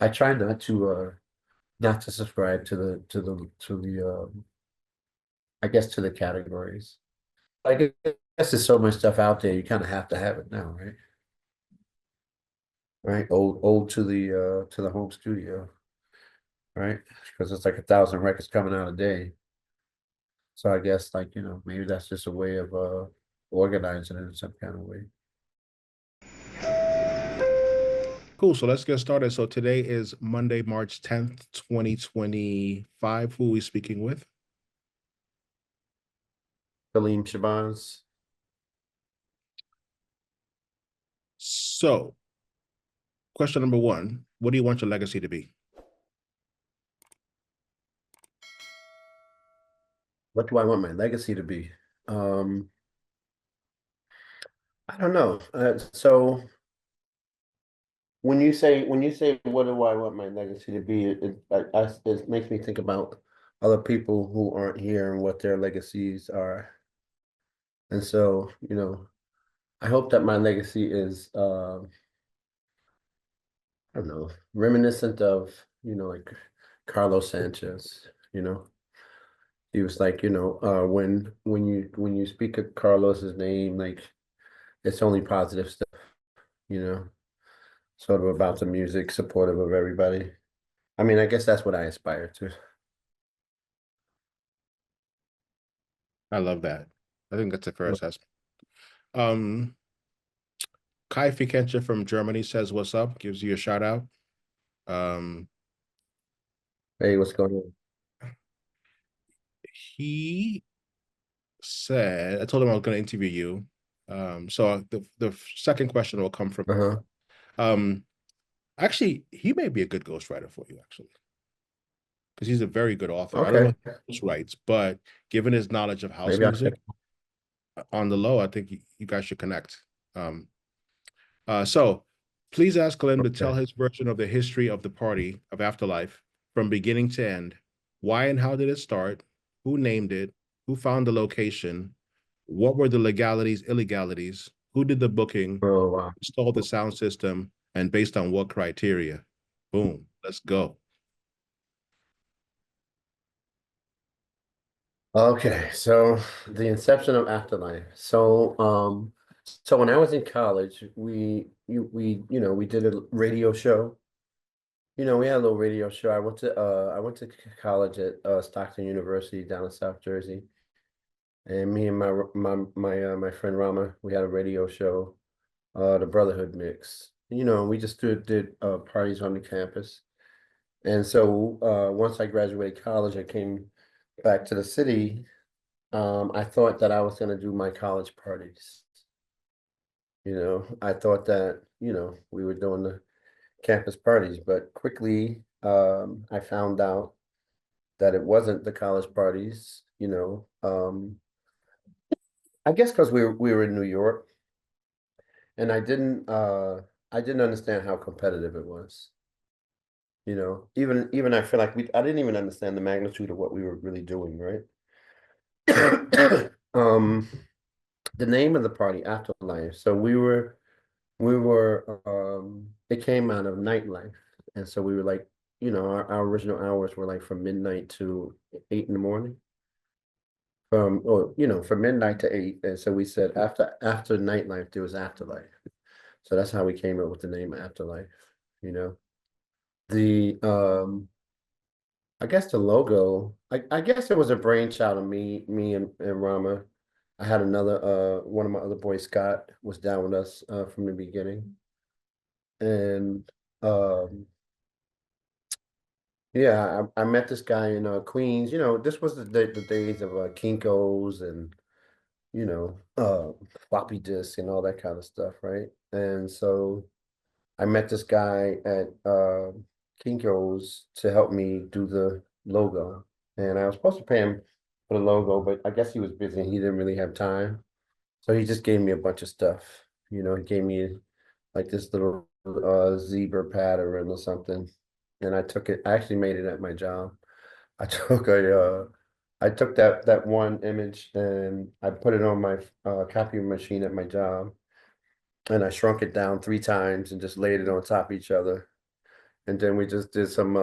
I try not to subscribe to the I guess to the categories. I guess there's so much stuff out there, you kind of have to have it now, right? Right? Old to the home studio, right? Because it's like 1,000 records coming out a day. So I guess like, maybe that's just a way of organizing it in some kind of way. Cool. So let's get started. So today is Monday, March 10th, 2025. Who are we speaking with? Kalim Shabazz. So, question number one, what do you want your legacy to be? What do I want my legacy to be? Um, I don't know. So when you say what do I want my legacy to be, it makes me think about other people who aren't here and what their legacies are. And so, I hope that my legacy is I don't know, reminiscent of, like Carlos Sanchez, He was like, when you speak of Carlos's name, like it's only positive stuff, you know, sort of about the music, supportive of everybody. I mean, I guess that's what I aspire to. I love that. I think that's a fair assessment. Um, Kai Fikencha from Germany says, "What's up?" Gives you a shout out. Um, Hey, what's going on? he said, I told him I was going to interview you. So the second question will come from Uh-huh. um actually he may be a good ghostwriter for you, actually, because he's a very good author. I don't know Okay. if he writes, but given his knowledge of house Maybe I'll check. music on the low, I think you guys should connect. Um, so please ask Glenn to tell Okay. his version of the history of the party of Afterlife from beginning to end. Why and how did it start? Who named it? Who found the location? What were the legalities, illegalities? Who did the booking? Oh, wow. Installed the sound system? And based on what criteria? Boom. Let's go. Okay, so the inception of Afterlife. So when I was in college, we did a radio show. We had a little radio show. I went to college at Stockton University down in South Jersey, and me and my friend Rama, we had a radio show, the Brotherhood Mix. We just did parties on the campus. And so once I graduated college, I came back to the city. I thought that I was going to do my college parties. I thought that, we were doing the campus parties, but quickly I found out that it wasn't the college parties, I guess because we were in New York, and I didn't understand how competitive it was. Even I feel like I didn't even understand the magnitude of what we were really doing, right? Um, the name of the party, Afterlife. So it came out of Nightlife. And so we were like, our original hours were like from midnight to 8 in the morning. From midnight to 8. And so we said after Nightlife, there was Afterlife. So that's how we came up with the name Afterlife, you know. The I guess the logo, I guess it was a brainchild of me and Rama. I had another one of my other boys, Scott, was down with us from the beginning. And yeah, I met this guy in Queens. This was the days of Kinko's and floppy disk and all that kind of stuff, right? And so I met this guy at Kinko's to help me do the logo. And I was supposed to pay him for the logo, but I guess he was busy and he didn't really have time. So he just gave me a bunch of stuff. He gave me like this little zebra pattern or something. And I took it, I actually made it at my job. I took I took that one image and I put it on my copy machine at my job, and I shrunk it down 3 times and just laid it on top of each other. And then we just did some,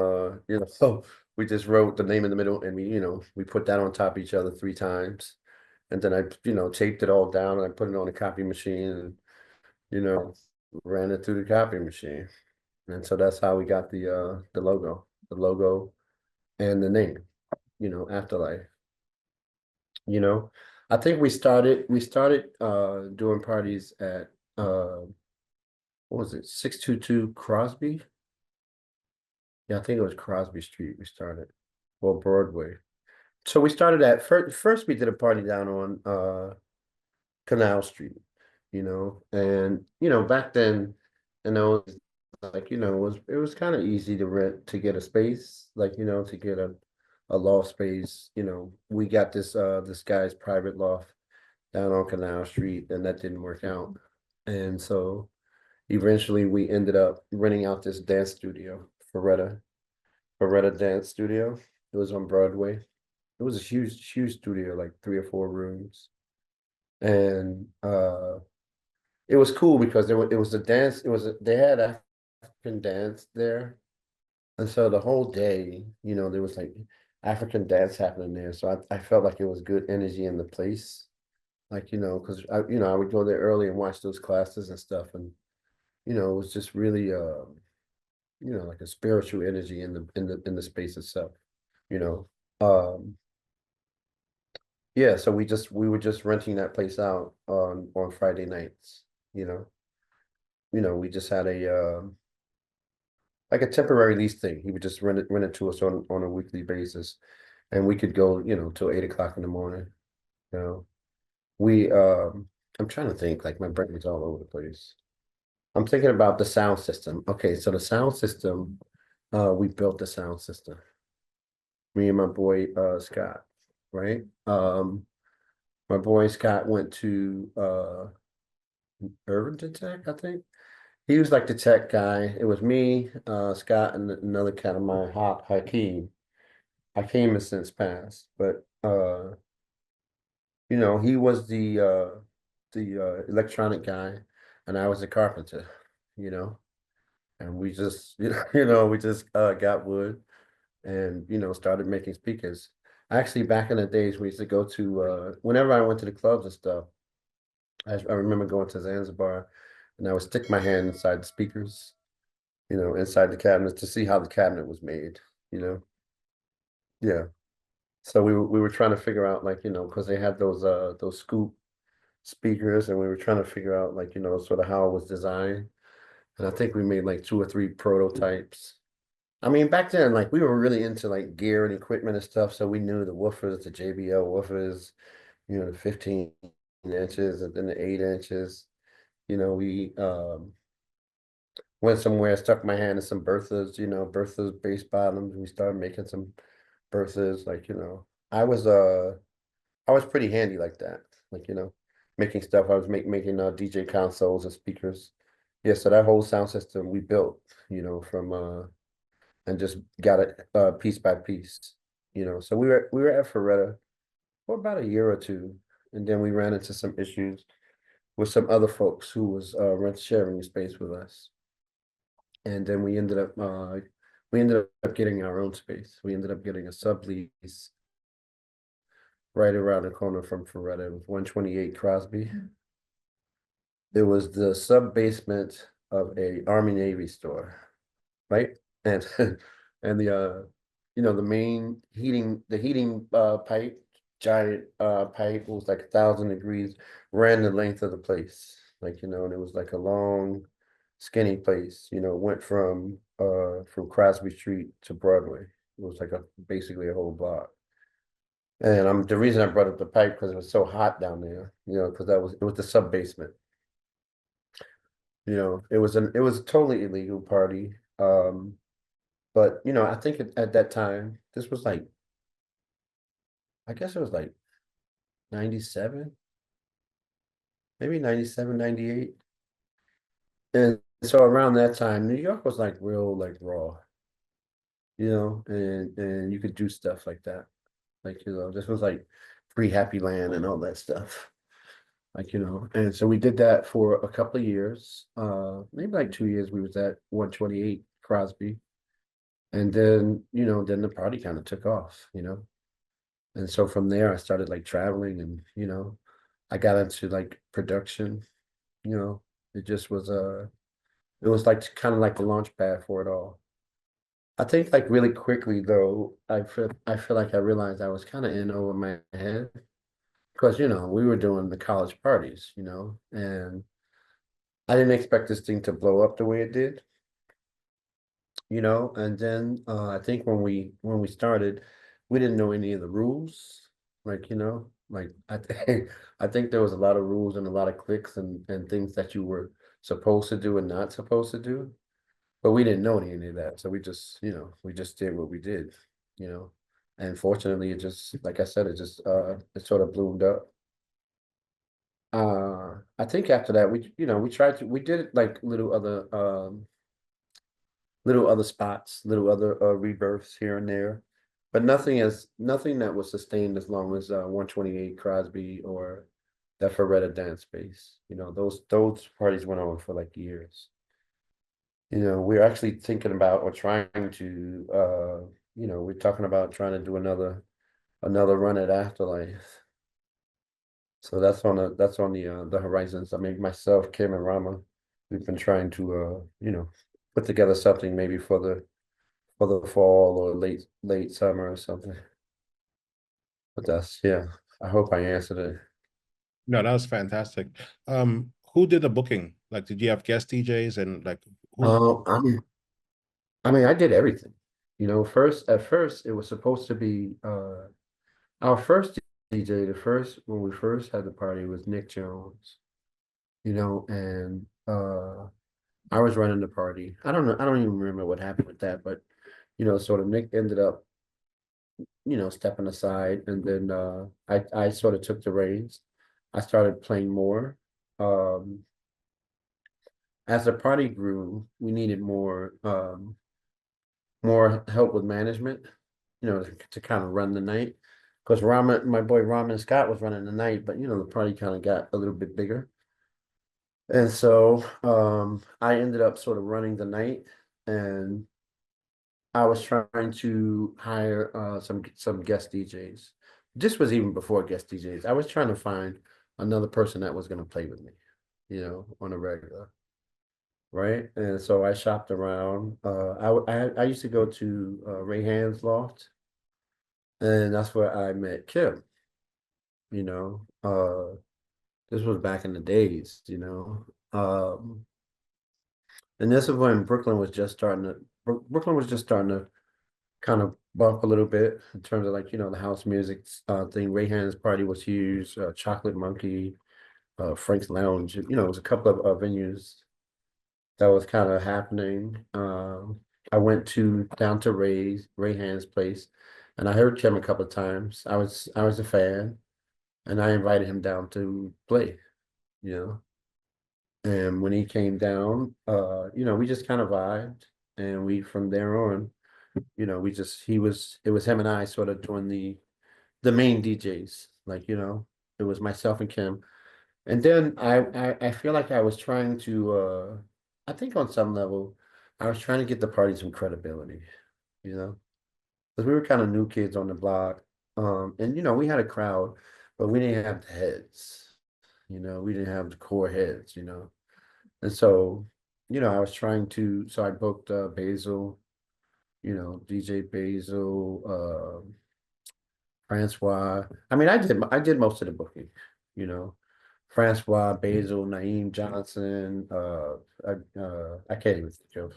so we just wrote the name in the middle and we put that on top of each other 3 times. And then I, taped it all down and I put it on a copy machine and, you know, ran it through the copy machine. And so that's how we got the logo and the name, Afterlife. You know, I think we started doing parties at what was it, 622 Crosby? Yeah, I think it was Crosby Street we started, or Broadway. So we started at first we did a party down on Canal Street, and back then, like it was kind of easy to rent to get a space, like to get a loft space. We got this guy's private loft down on Canal Street, and that didn't work out. And so eventually we ended up renting out this dance studio, Ferretta Dance Studio. It was on Broadway. It was a huge, huge studio, like 3 or 4 rooms. And it was cool because it was a dance, they had African dance there. And so the whole day, there was like African dance happening there. So I felt like it was good energy in the place. Like, because I would go there early and watch those classes and stuff. And, it was just really like a spiritual energy in the space itself, you know. Um, yeah, so we were just renting that place out on Friday nights, you know. We just had like a temporary lease thing. He would just rent it to us on a weekly basis. And we could go, till 8 o'clock in the morning. You know. We I'm trying to think, like my brain is all over the place. I'm thinking about the sound system. Okay, so the sound system, we built the sound system. Me and my boy Scott, right? My boy Scott went to Irvington Tech, I think. He was like the tech guy. It was me, Scott, and another cat of mine, Hakeem. Hakeem has since passed, but he was the electronic guy, and I was the carpenter. You know, and we just we just got wood and started making speakers. Actually, back in the days, we used to go to whenever I went to the clubs and stuff. I remember going to Zanzibar, and I would stick my hand inside the speakers, inside the cabinet to see how the cabinet was made. You know, yeah. So we were trying to figure out, like, because they had those scoop speakers, and we were trying to figure out, like, sort of how it was designed. And I think we made like 2 or 3 prototypes. I mean, back then, like, we were really into like gear and equipment and stuff, so we knew the woofers, the JBL woofers, the 15 inches and then the 8 inches. We went somewhere, stuck my hand in some Bertha's bass bottoms. We started making some Berthas, like, I was pretty handy like that. Like, making stuff. I was making DJ consoles and speakers. Yeah, so that whole sound system we built, from and just got it piece by piece. So we were at Ferretta for about a year or two, and then we ran into some issues with some other folks who was rent sharing the space with us. And then we ended up getting our own space. We ended up getting a sublease right around the corner from Ferretta. It was 128 Crosby. It was the sub basement of a Army Navy store, right? And and the main heating pipe, giant pipe was like 1,000 degrees, ran the length of the place. Like, and it was like a long, skinny place, went from Crosby Street to Broadway. It was like basically a whole block. And the reason I brought up the pipe because it was so hot down there, because it was the sub basement. It was a totally illegal party. But I think at that time, this was like, I guess it was like 97, maybe 97, 98. And so around that time, New York was like real, like raw, and you could do stuff like that. Like, this was like pre-Happy Land and all that stuff. Like, and so we did that for a couple of years. Maybe like 2 years we was at 128 Crosby. And then, then the party kind of took off. And so from there I started like traveling and, I got into like production, you know. It just was it was like kind of like the launch pad for it all. I think like really quickly though, I feel like I realized I was kind of in over my head because we were doing the college parties, and I didn't expect this thing to blow up the way it did, and then I think when we started, we didn't know any of the rules, like like I think I think there was a lot of rules and a lot of clicks and things that you were supposed to do and not supposed to do. But we didn't know any of that. So we just did what we did, you know. And fortunately it just, like I said, it sort of bloomed up. I think after that we did like little other spots, little other rebirths here and there. But nothing that was sustained as long as 128 Crosby or that Ferretta dance space. Those parties went on for like years. We're actually thinking about or trying to we're talking about trying to do another run at Afterlife. So that's on the horizons. I mean, myself, Kim and Rama, we've been trying to put together something maybe for the fall or late summer or something. But that's yeah. I hope I answered it. No, that was fantastic. Who did the booking? Like, did you have guest DJs and like who? I mean, I did everything. At first it was supposed to be our first DJ, the first when we first had the party was Nick Jones, and I was running the party. I don't know, I don't even remember what happened with that, but sort of Nick ended up, stepping aside and then I sort of took the reins. I started playing more. Um as the party grew, we needed more help with management, to kind of run the night. Because my boy Ramen Scott was running the night, but the party kind of got a little bit bigger. And so I ended up sort of running the night and I was trying to hire some guest DJs. This was even before guest DJs. I was trying to find another person that was going to play with me, on a regular, right? And so I shopped around. I used to go to Ray Hand's loft, and that's where I met Kim. You know, this was back in the days. And this is when Brooklyn was just starting to kind of bump a little bit in terms of like the house music thing. Ray Hand's party was huge. Chocolate Monkey, Frank's Lounge. It was a couple of venues that was kind of happening. I went to down to Ray Hand's place, and I heard Kim a couple of times. I was a fan, and I invited him down to play. You know, and when he came down, we just kind of vibed, and we from there on, we just he was it was him and I sort of doing the main DJs. Like, it was myself and Kim. And then I feel like I was trying to I think on some level I was trying to get the party some credibility, you know, because we were kind of new kids on the block. And we had a crowd, but we didn't have the heads, we didn't have the core heads. And so, I was trying to, so I booked Basil, DJ Basil, Francois. I mean, I did most of the booking, you know. Francois, Basil, Naeem Johnson, I can't even think of,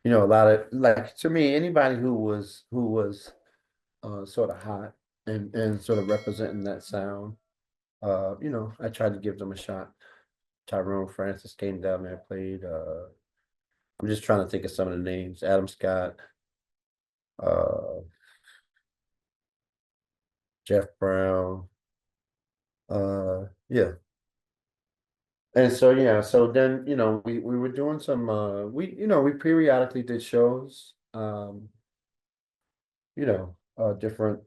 a lot of, like, to me, anybody who was sort of hot and sort of representing that sound. I tried to give them a shot. Tyrone Francis came down there, played. I'm just trying to think of some of the names. Adam Scott, uh, Jeff Brown. Yeah. And so yeah, so then we were doing some we periodically did shows, different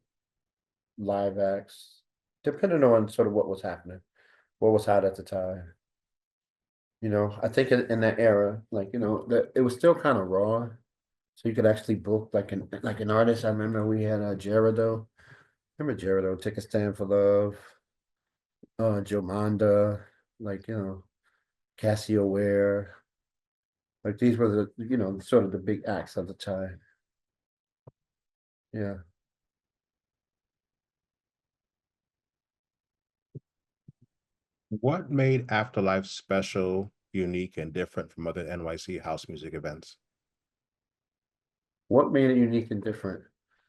live acts, depending on sort of what was happening, what was hot at the time. I think in that era, like, that it was still kind of raw. So you could actually book like an artist. I remember we had Gerardo. Remember Gerardo, Take a Stand for Love, Jomanda, like Cassio Ware. Like these were sort of the big acts of the time. Yeah. What made Afterlife special, unique, and different from other NYC house music events? What made it unique and different?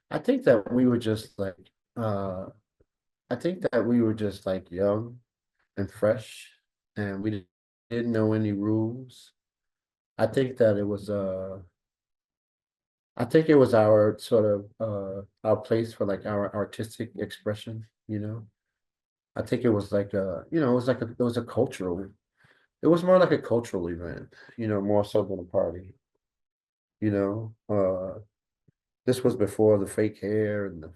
I think that we were just like uh I think that we were just like young and fresh and we didn't know any rules. I think that it was I think it was our sort of our place for like our artistic expression, you know. I think it was like it was like it was a cultural it was more like a cultural event, more so than a party, you know. This was before the fake hair and the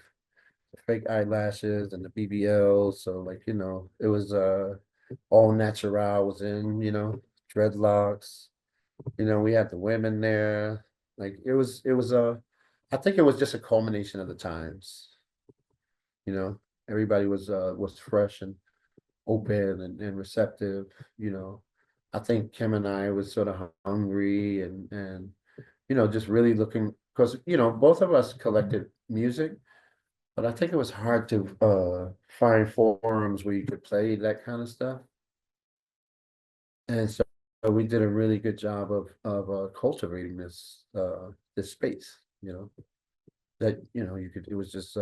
fake eyelashes and the BBLs. So like, it was all natural was in, dreadlocks. We had the women there. Like it was I think it was just a culmination of the times, you know. Everybody was fresh and open and receptive, you know. I think Kim and I was sort of hungry and just really looking because both of us collected music, but I think it was hard to find forums where you could play that kind of stuff. And so we did a really good job of cultivating this space, that you could it was just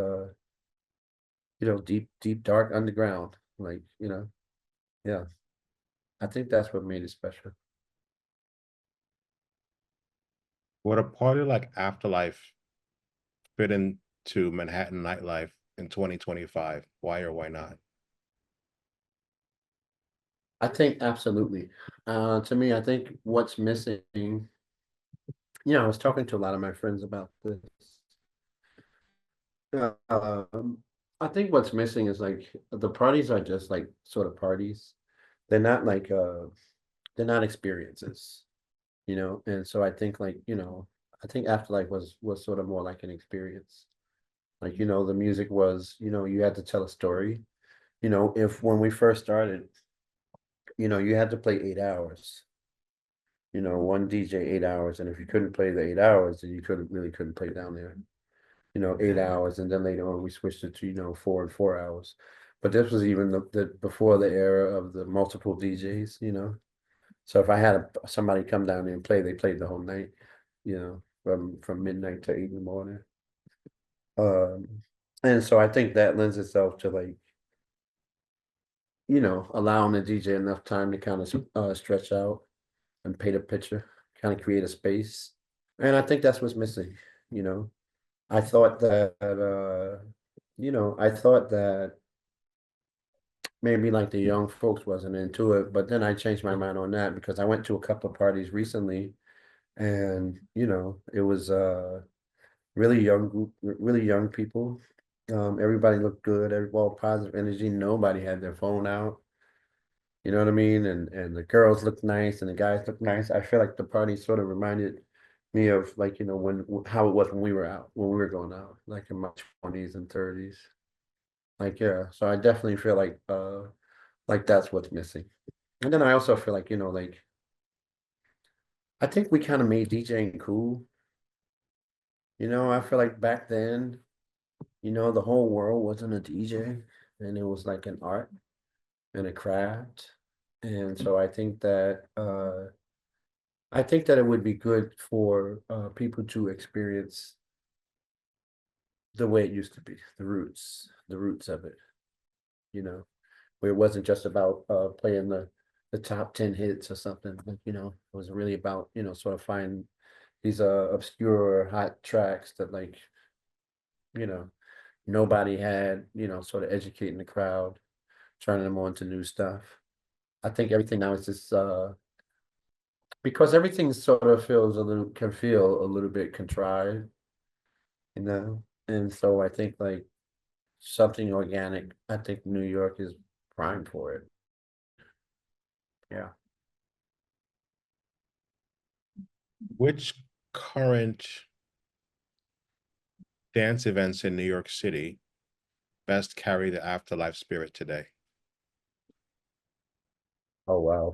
deep dark underground, like, yeah. I think that's what made it special. Would a party like Afterlife fit into Manhattan nightlife in 2025? Why or why not? I think absolutely. To me, I think what's missing, I was talking to a lot of my friends about this. Um, I think what's missing is like the parties are just like sort of parties. They're not like they're not experiences, And so I think like, I think Afterlife was sort of more like an experience. Like, the music was, you had to tell a story. If when we first started, you had to play 8 hours. One DJ 8 hours, and if you couldn't play the 8 hours, then you couldn't play down there. 8 hours, and then later on we switched it to 4 and 4 hours. But this was even the before the era of the multiple DJs. So if I had somebody come down there and play, they played the whole night. From midnight to 8 in the morning. And so I think that lends itself to like allowing the DJ enough time to kind of stretch out and paint a picture, kind of create a space. And I think that's what's missing. You know, I thought that I thought that maybe like the young folks wasn't into it, but then I changed my mind on that because I went to a couple of parties recently, and it was really young group, really young people. Everybody looked good, all positive energy. Nobody had their phone out. You know what I mean? And the girls looked nice and the guys looked nice. I feel like the party sort of reminded me of like, when how it was when we were out, when we were going out, like in my 20s and 30s. Like, yeah. So I definitely feel like that's what's missing. And then I also feel like, like I think we kind of made DJing cool. I feel like back then, the whole world wasn't a DJ and it was like an art and a craft. And so I think that it would be good for people to experience the way it used to be, the roots of it, where it wasn't just about playing the top 10 hits or something, but it was really about, sort of finding these obscure hot tracks that like, you know, nobody had, sort of educating the crowd, turning them on to new stuff. I think everything now is just because everything sort of can feel a little bit contrived, And so I think like something organic, I think New York is prime for it. Yeah. Which current dance events in New York City best carry the afterlife spirit today? Oh wow.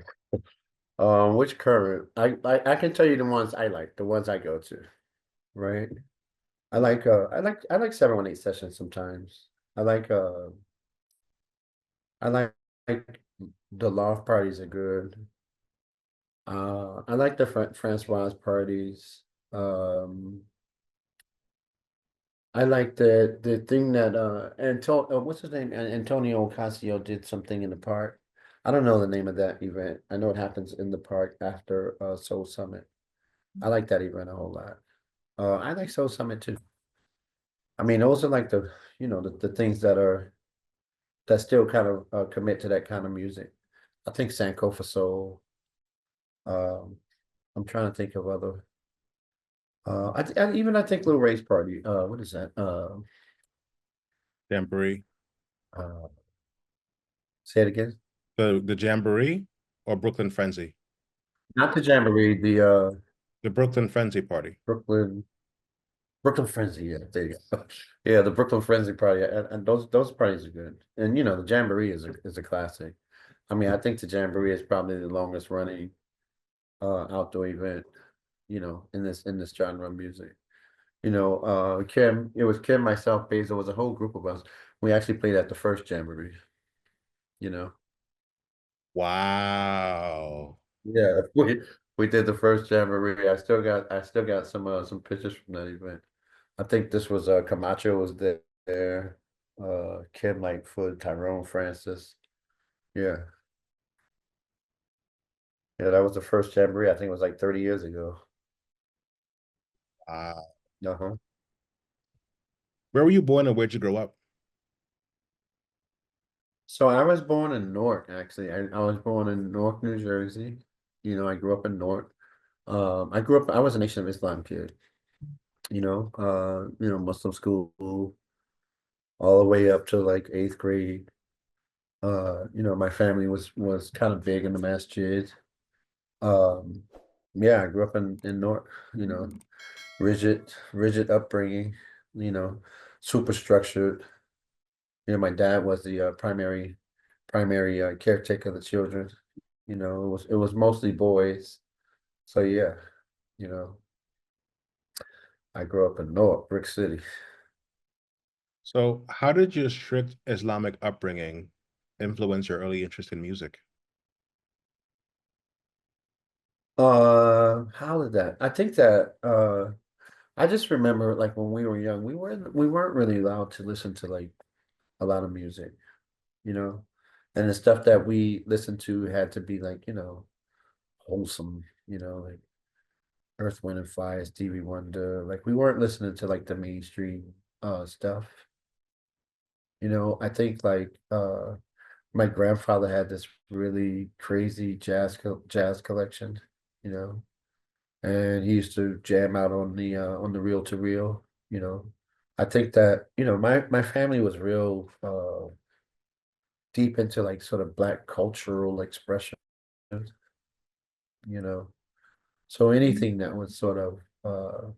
Which current? I can tell you the ones I like, the ones I go to, right? I like 718 sessions sometimes. I like I like the loft parties are good. I like the Francois parties. Um, I like the thing that what's his name? Antonio Ocasio did something in the park. I don't know the name of that event. I know it happens in the park after Soul Summit. I like that event a whole lot. I like Soul Summit too. I mean, those are like the things that still kind of commit to that kind of music. I think Sankofa Soul. Um, I'm trying to think of other. I think Little Ray's Party. What is that? Jamboree, Uh, say it again. the Jamboree, or Brooklyn Frenzy? Not the Jamboree. The The Brooklyn Frenzy party. Brooklyn Brooklyn Frenzy. Yeah, there you go. Yeah, the Brooklyn Frenzy Party, and those parties are good. And the Jamboree is a classic. I mean, I think the Jamboree is probably the longest running outdoor event. In this genre of music. Kim, it was Kim, myself, Basil, was a whole group of us. We actually played at the first Jamboree, you know. Wow. Yeah, we did the first Jamboree. I still got some pictures from that event. I think this was Camacho was there, Kim Lightfoot, Tyrone Francis. Yeah. Yeah, that was the first Jamboree. I think it was like 30 years ago. Wow. Uh-huh. Where were you born and where'd you grow up? So I was born in Newark, actually. I was born in Newark, New Jersey. I grew up in Newark. I was a Nation of Islam kid, Muslim school all the way up to like eighth grade. My family was kind of big in the masjid. Um, yeah, I grew up in Newark, rigid upbringing, you know, super structured. My dad was the primary caretaker of the children. It was mostly boys. So yeah, you know, I grew up in Newark, Brick City. So, how did your strict Islamic upbringing influence your early interest in music? How did that? I think that I just remember like when we were young, we weren't really allowed to listen to like a lot of music, you know, and the stuff that we listened to had to be like wholesome, like Earth, Wind and Fire, Stevie Wonder. Like we weren't listening to like the mainstream stuff. I think like my grandfather had this really crazy jazz collection, you know, and he used to jam out on the reel to reel, you know. I think that, my family was real deep into like sort of black cultural expression, you know. So anything that was sort of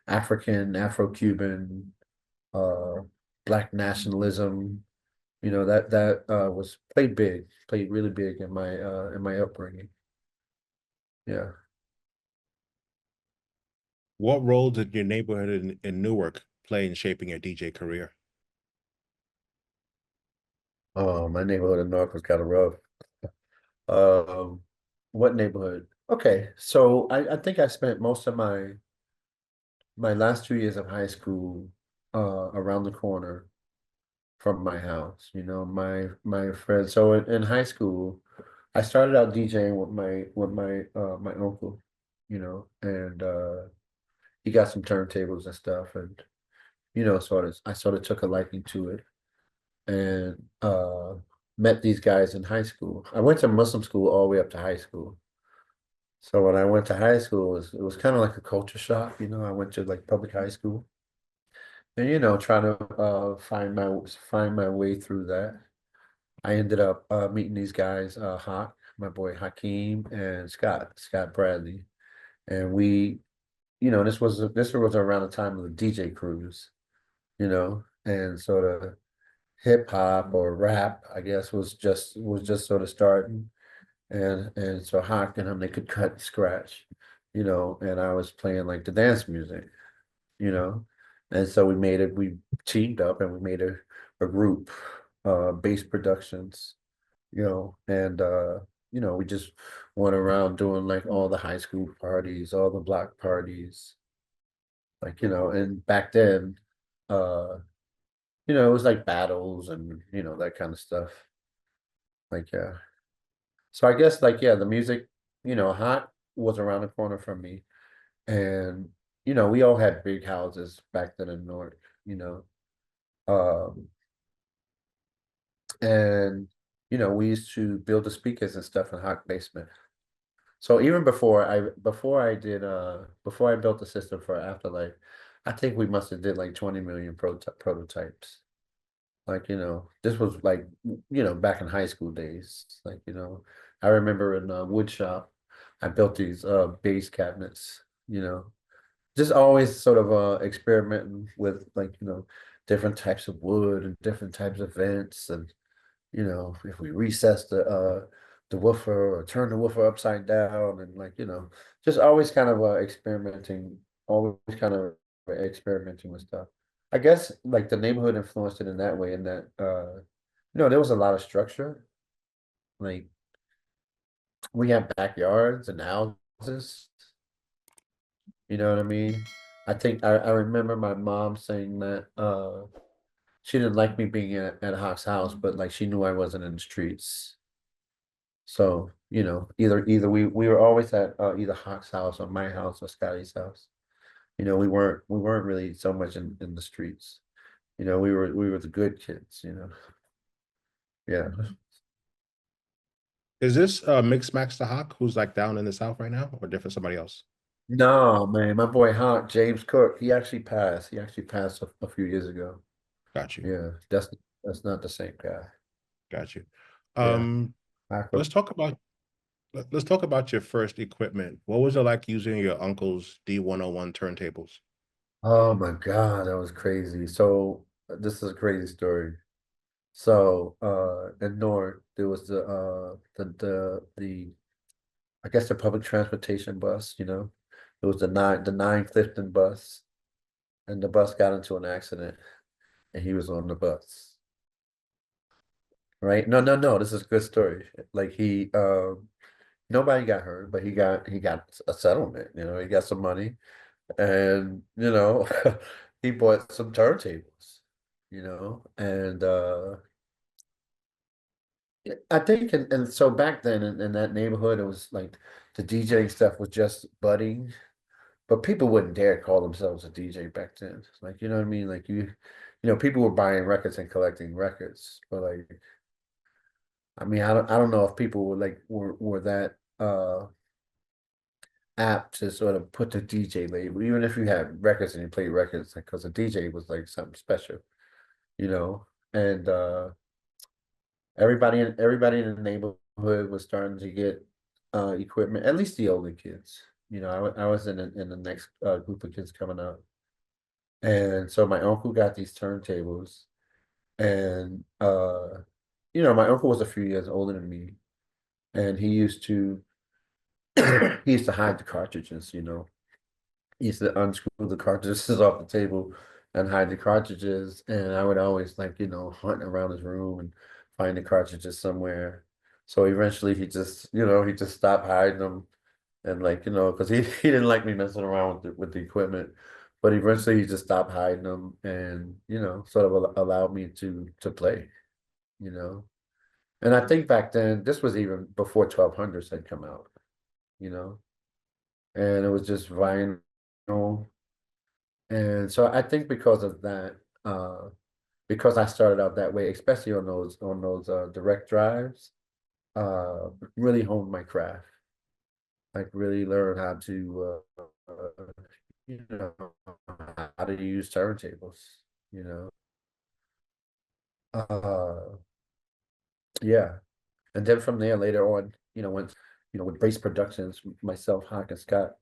African, Afro-Cuban, uh black nationalism, that was played really big in my upbringing. Yeah. What role did your neighborhood in Newark play in shaping your DJ career? My neighborhood in North was kind of rough. Um, what neighborhood? Okay, so I think I spent most of my last 2 years of high school around the corner from my house. My friends. So in high school, I started out DJing with my uncle, and he got some turntables and stuff, and I sort of took a liking to it, and met these guys in high school. I went to Muslim school all the way up to high school. So when I went to high school, it was kind of like a culture shock. I went to like public high school, and trying to find my way through that. I ended up meeting these guys, Hawk, my boy Hakeem, and Scott Bradley, and this was around the time of the DJ cruise, and sort of hip hop or rap, I guess, was just sort of starting, and so Hawk and him they could cut and scratch, and I was playing like the dance music, you know, and so we teamed up and we made a group, Bass Productions, and we just went around doing like all the high school parties, all the block parties, like and back then, uh, it was like battles and that kind of stuff. Like yeah. So I guess like yeah, the music, hot was around the corner from me. And we all had big houses back then in North, you know. Um and we used to build the speakers and stuff in hot basement. So even before I built the system for Afterlife, I think we must have did like 20 million prototypes. Like, this was like, back in high school days. Like, I remember in wood shop, I built these bass cabinets, just always sort of experimenting with like, different types of wood and different types of vents and if we recess the woofer or turn the woofer upside down and like, just always kind of always kind of experimenting with stuff. I guess like the neighborhood influenced it in that way, in that there was a lot of structure. Like we had backyards and houses, you know what I mean? I think I remember my mom saying that she didn't like me being at Hawk's house, but like she knew I wasn't in the streets. So, either we were always at either Hawk's house or my house or Scotty's house. We weren't really so much in the streets. We were the good kids, Yeah. Is this Mix Max the Hawk who's like down in the South right now, or different somebody else? No, man, my boy Hawk, James Cook, he actually passed. He actually passed a few years ago. Got you. Yeah, that's not the same guy. Got you. Yeah. Um, Hawk. let's talk about let's talk about your first equipment. What was it like using your uncle's D101 turntables? Oh my God, that was crazy. So this is a crazy story. So in North there was the I guess the public transportation bus, It was the nine Clifton bus, and the bus got into an accident, and he was on the bus. Right? No, no, no. This is a good story. Like nobody got hurt, but he got a settlement. He got some money, and he bought some turntables. And I think, and so back then in that neighborhood, it was like the DJing stuff was just budding. But people wouldn't dare call themselves a DJ back then. Like, you know what I mean? Like people were buying records and collecting records. But like, I mean, I don't know if people were that apt to sort of put the DJ label, even if you had records and you played records, like because a DJ was like something special, you know. And everybody in the neighborhood was starting to get equipment, at least the older kids. I was in the next group of kids coming up. And so my uncle got these turntables, and my uncle was a few years older than me, and he used to he used to hide the cartridges. He used to unscrew the cartridges off the table and hide the cartridges, and I would always like hunt around his room and find the cartridges somewhere. So eventually he just stopped hiding them, and like because he didn't like me messing around with the equipment, but eventually he just stopped hiding them and sort of allowed me to play, you know. And I think back then this was even before 1200s had come out, you know, and it was just vinyl, and so I think because of that, because I started out that way, especially on those direct drives, really honed my craft, like really learn how to you know, how to use turntables, you know. Uh, yeah. And then from there later on, with Brace Productions, myself, Hawk and Scott,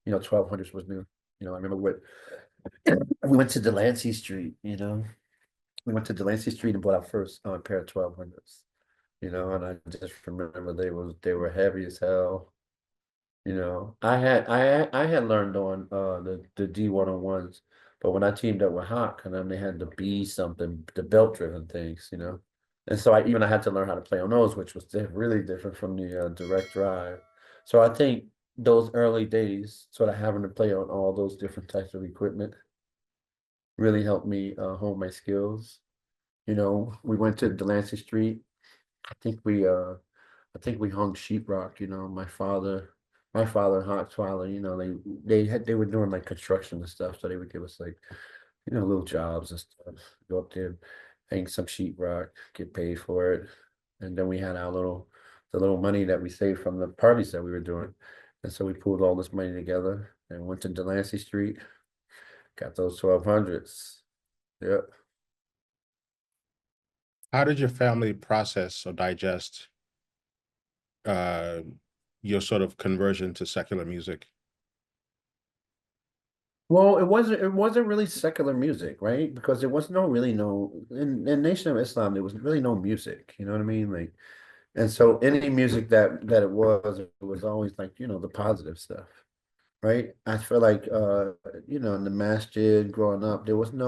1200s was new. I remember we went to Delancey Street, we went to Delancey Street and bought our first pair of 1200s, and I just remember they were heavy as hell. I had learned on the D101s, but when I teamed up with Hawk, and then they had the B something, the belt driven things. And so I had to learn how to play on those, which was really different from the direct drive. So I think those early days, sort of having to play on all those different types of equipment, really helped me hone my skills. We went to Delancey Street. I think we uh I think we hung sheetrock, my father and Hot's father, they were doing like construction and stuff, so they would give us like, little jobs and stuff. Go up there, hang some sheetrock, get paid for it. And then we had the little money that we saved from the parties that we were doing. And so we pulled all this money together and went to Delancey Street, got those 1200s. Yep. How did your family process or digest uh, your sort of conversion to secular music? Well, it wasn't really secular music, right? Because there was no in Nation of Islam, there was really no music, you know what I mean? Like, and so any music that it was always like, the positive stuff, right? I feel like in the masjid growing up, it wasn't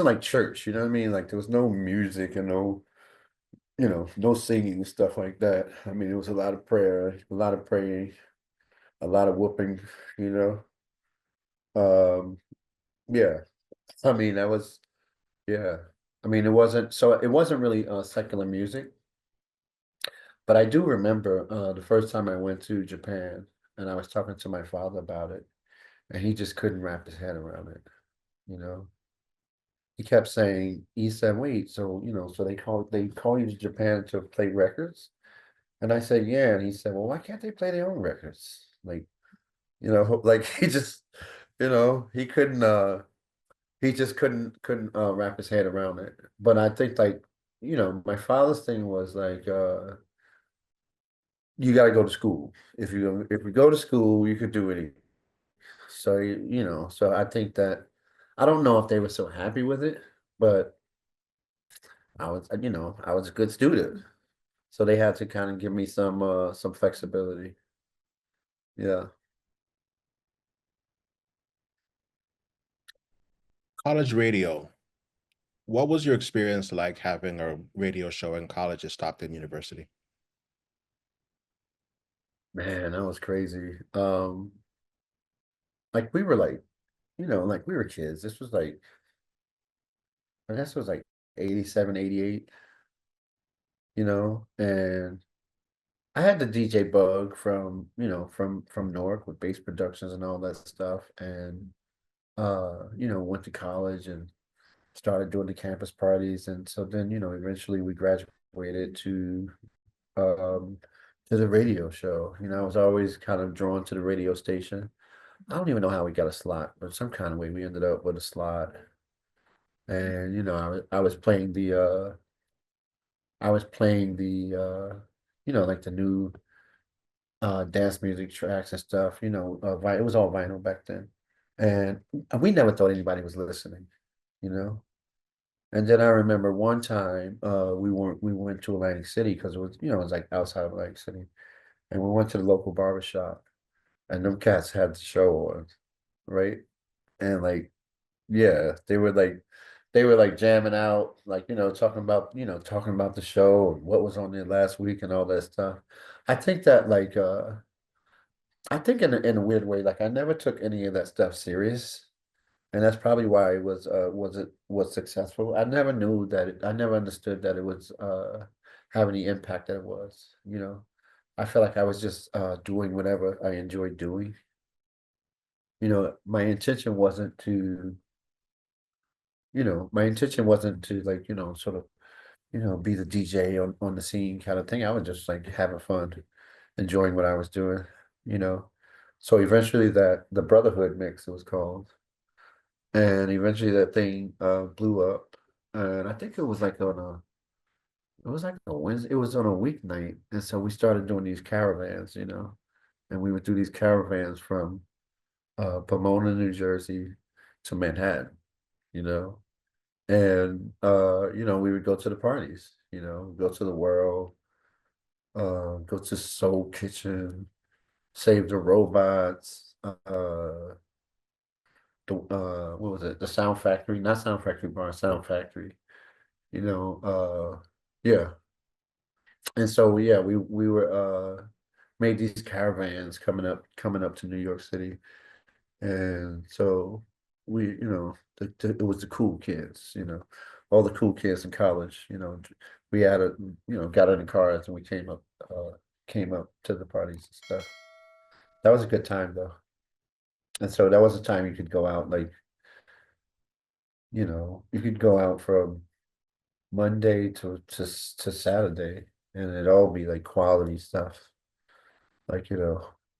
like church, you know what I mean? Like there was no music and no singing and stuff like that. I mean, it was a lot of prayer, a lot of praying, a lot of whooping, you know. Um, yeah. I mean, yeah. I mean, it wasn't really secular music, but I do remember the first time I went to Japan and I was talking to my father about it, and he just couldn't wrap his head around it, you know. He kept saying, he said, wait, so they call you to Japan to play records? And I said, yeah. And he said, well, why can't they play their own records? Like he just, he just couldn't wrap his head around it. But I think like, my father's thing was like, you got to go to school. If you go to school, you could do anything. So I think that I don't know if they were so happy with it, but I was a good student. So they had to kind of give me some flexibility. Yeah. College radio. What was your experience like having a radio show in college at Stockton University? Man, that was crazy. Like we were like, like we were kids. This was like, I guess it was like 87, 88, and I had the DJ bug from Newark with bass productions and all that stuff. And went to college and started doing the campus parties. And so then, eventually we graduated um to the radio show. I was always kind of drawn to the radio station. I don't even know how we got a slot, but some kind of way we ended up with a slot. And I was playing the like the new dance music tracks and stuff. It was all vinyl back then, and we never thought anybody was listening. You know. And then I remember one time we went to Atlantic City because it was like outside of Atlantic City, and we went to the local barber shop, and them cats had the show on, right? And like, yeah, they were like jamming out, like, talking about the show and what was on there last week and all that stuff. I think that like I think in a weird way, like I never took any of that stuff serious. And that's probably why it was successful. I never understood that it was have any impact that it was. I felt like I was just doing whatever I enjoyed doing. My intention wasn't to like, sort of, be the DJ on the scene kind of thing. I was just like having fun, enjoying what I was doing, you know. So eventually that the Brotherhood mix it was called. And eventually that thing blew up. And I think it was like a Wednesday, it was on a weeknight. And so we started doing these caravans, and we would do these caravans from Pomona, New Jersey to Manhattan, you know. And we would go to the parties, go to the World, go to Soul Kitchen, Save the Robots, what was it? The Sound Factory, not Sound Factory Bar, Sound Factory, you know, yeah. And so yeah, we were made these caravans coming up to New York City. And so it was the cool kids, all the cool kids in college, we had got in the cars and we came up to the parties and stuff. That was a good time though. And so that was a time you could go out like, you could go out from Monday to Saturday and it'd all be like quality stuff. Like,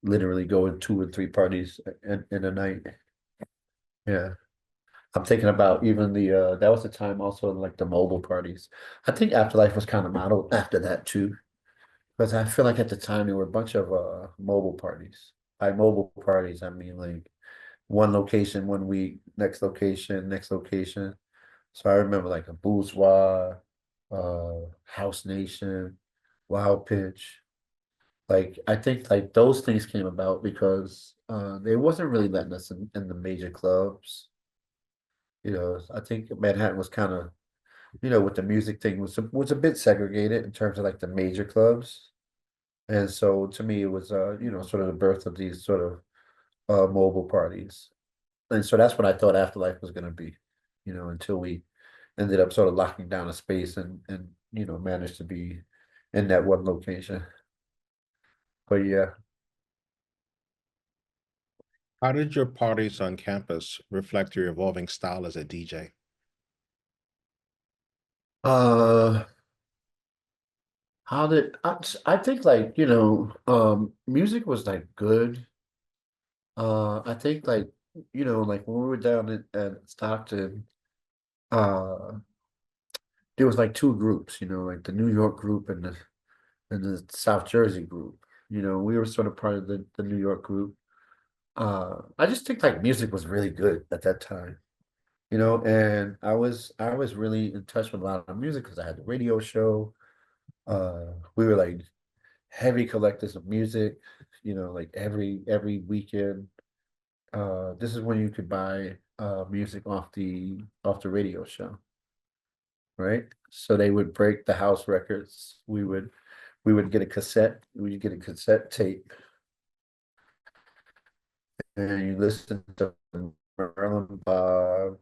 literally going two or three parties in a night. Yeah. I'm thinking about even that was the time also like the mobile parties. I think Afterlife was kind of modeled after that too. Because I feel like at the time there were a bunch of mobile parties. By mobile parties, I mean like one location, 1 week, next location, next location. So I remember like a Bourgeois, House Nation, Wild Pitch. Like I think like those things came about because they wasn't really letting us in the major clubs. I think Manhattan was kind of, with the music thing was a bit segregated in terms of like the major clubs. And so to me, it was sort of the birth of these sort of mobile parties. And so that's what I thought Afterlife was going to be, until we ended up sort of locking down a space and managed to be in that one location. But yeah, How did your parties on campus reflect your evolving style as a DJ? uh, I think like music was like good. I think like like when we were down at Stockton, uh, there was like two groups, like the New York group and the South Jersey group. We were sort of part of the New York group. I just think like music was really good at that time, and I was really in touch with a lot of music because I had the radio show. We were like heavy collectors of music, like every weekend. This is when you could buy music off the radio show, right? So they would break the house records. We would get a cassette. We'd get a cassette tape, and you listen to Merlin Bob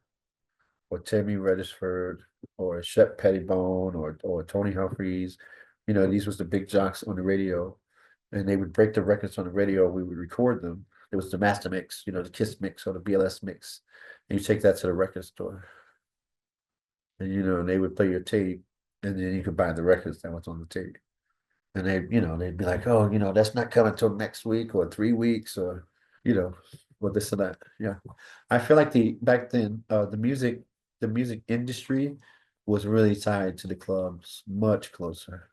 or Tammy Redisford or Shep Pettibone or Tony Humphries. These was the big jocks on the radio, and they would break the records on the radio. We would record them. It was the master mix, the Kiss mix or the BLS mix, and you take that to the record store, and they would play your tape, and then you could buy the records that was on the tape. And they'd be like, oh, that's not coming till next week or 3 weeks or, you know, or this and that. Yeah. I feel like back then, the music industry was really tied to the clubs much closer,